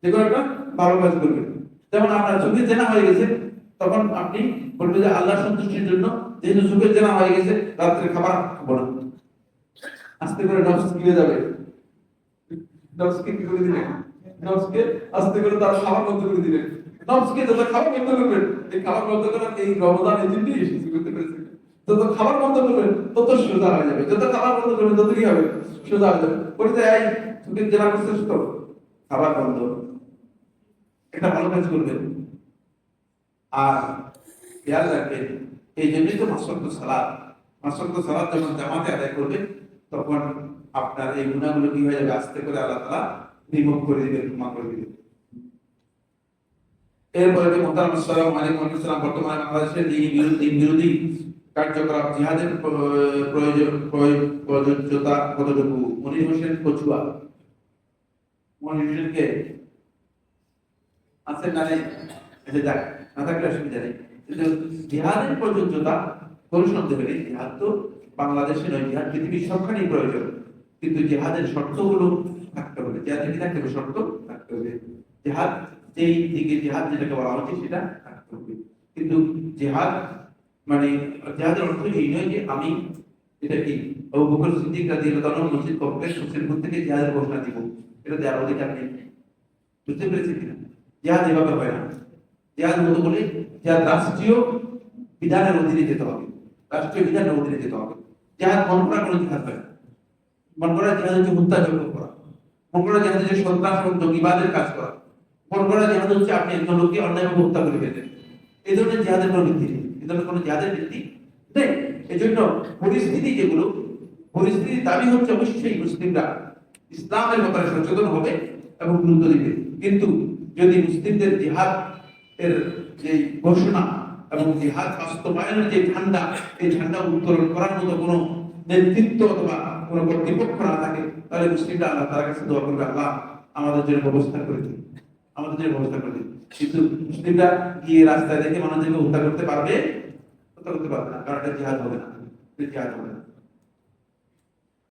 যে কোনো একটা ভালো কাজ করবেন। যেমন আপনার চোখে জেনা হয়ে গেছে, তখন আপনি বলবেন যে আল্লাহর সন্তুষ্টির জন্য যেহেতু চোখে জেনা হয়ে গেছে, রাত্রে খাবার খাবো না। আস্তে করে নফস গিলে যাবে, নফসকে কি করে দিলেন, নফসকে আস্তে করে তার খাবার বন্ধ করে দিলেন। নফসকে যত খাবার বন্ধ করবেন, এই খাবার বন্ধ করার এই রমজান এই দিনটি এসেছে, বুঝতে পেরেছেন? যত খাবার বন্ধ করবেন তত সোজা হয়ে যাবে, যত খাবার বন্ধ করবেন তত কি হবে, সোজা হয়ে যাবে। বলতে এই চোখের জেলা করছিস তো, খাবার বন্ধ, একটা ভালো কাজ করবেন। আর খেয়াল রাখবেন, এই জন্যই তো মাসওয়াক্ত সালাত যখন জামাতে আদায় করবেন, তখন আপনার এই গুনাহগুলো কি হয়ে যাবে, আস্তে করে আল্লাহ তাআলা রিমুভ করে দিবেন, ক্ষমা করে দিবেন। এরপরে যে মুহতারাম আসসালামু আলাইকুম ওয়া রাহমাতুল্লাহ, বর্তমানে বাংলাদেশের দিন বিরোধী কার্যকলাপ জিহাদের প্রয়োজনীয়তা কতটুকু? মনির হোসেন কচুয়া, মনির হোসেনকে আছে না নেই? এটা যাক, না থাকলে অসুবিধা নেই। কিন্তু জিহাদের প্রয়োজনীয়তা কোনো সন্দেহ নেই। জিহাদ তো বাংলাদেশে নয়, জিহাদ পৃথিবীর সবখানেই প্রয়োজন, কিন্তু জিহাদের শর্তগুলো থাকতে হবে। জিহাদের কি থাকতে হবে? শর্ত থাকতে হবে। জিহাদ যেই দিকে জিহাদ যেটাকে বলা হচ্ছে সেটা থাকতে হবে। কিন্তু জিহাদ মানে জিহাদের অর্থ এই নয় যে আমি এটা কি আবু বকর সিদ্দিক রাদিয়াল্লাহু আনহু মসজিদ কমপ্লেক্স হোসেনপুর থেকে জিহাদের ঘোষণা দিব, এটা দেওয়ার অধিকার নেই। বুঝতে পেরেছি কিনা? জিহাদ এভাবে হয় না। জিহাদ মতো বলে জিহাদ রাষ্ট্রীয় বিধানের অধীনে যেতে হবে, রাষ্ট্রীয় বিধানের অধীনে যেতে হবে। জিহাদ মন করা কোনো জিহাদ হয় না। মন করা জিহাদ হচ্ছে হত্যাযজ্ঞ করা, মন করা জিহাদ হচ্ছে সন্ত্রাস এবং জঙ্গিবাদের কাজ করা, মন করা জিহাদ হচ্ছে আপনি একজন লোককে অন্যায়ভাবে হত্যা করে ফেললেন। এই ধরনের জিহাদের কোনো ভিত্তি নেই, এই ধরনের কোনো জিহাদের ভিত্তি নেই। এই জন্য পরিস্থিতি যেগুলো, পরিস্থিতির দাবি হচ্ছে অবশ্যই মুসলিমরা ইসলামের ব্যাপারে সচেতন হবে এবং গুরুত্ব দিবে। কিন্তু যদি মুসলিমদের জিহাদ এর যে ঘোষণা এবং জিহাদ বাস্তবায়নের যে ঝান্ডা, এই ঝান্ডা উত্তোলন করার মতো কোনো নেতৃত্ব অথবা কোনো কর্তৃপক্ষ না থাকে, তাহলে মুসলিমরা আল্লাহ তাআলার কাছে দোয়া করবে, আল্লাহ আমাদের জন্য ব্যবস্থা করে দিন, আমাদের জন্য ব্যবস্থা করে দিন। কিন্তু মুসলিমরা গিয়ে রাস্তায় দেখে মানুষদেরকে হত্যা করতে পারবে? হত্যা করতে পারবে না, কারণ এটা জিহাদ হবে না, জিহাদ হবে না।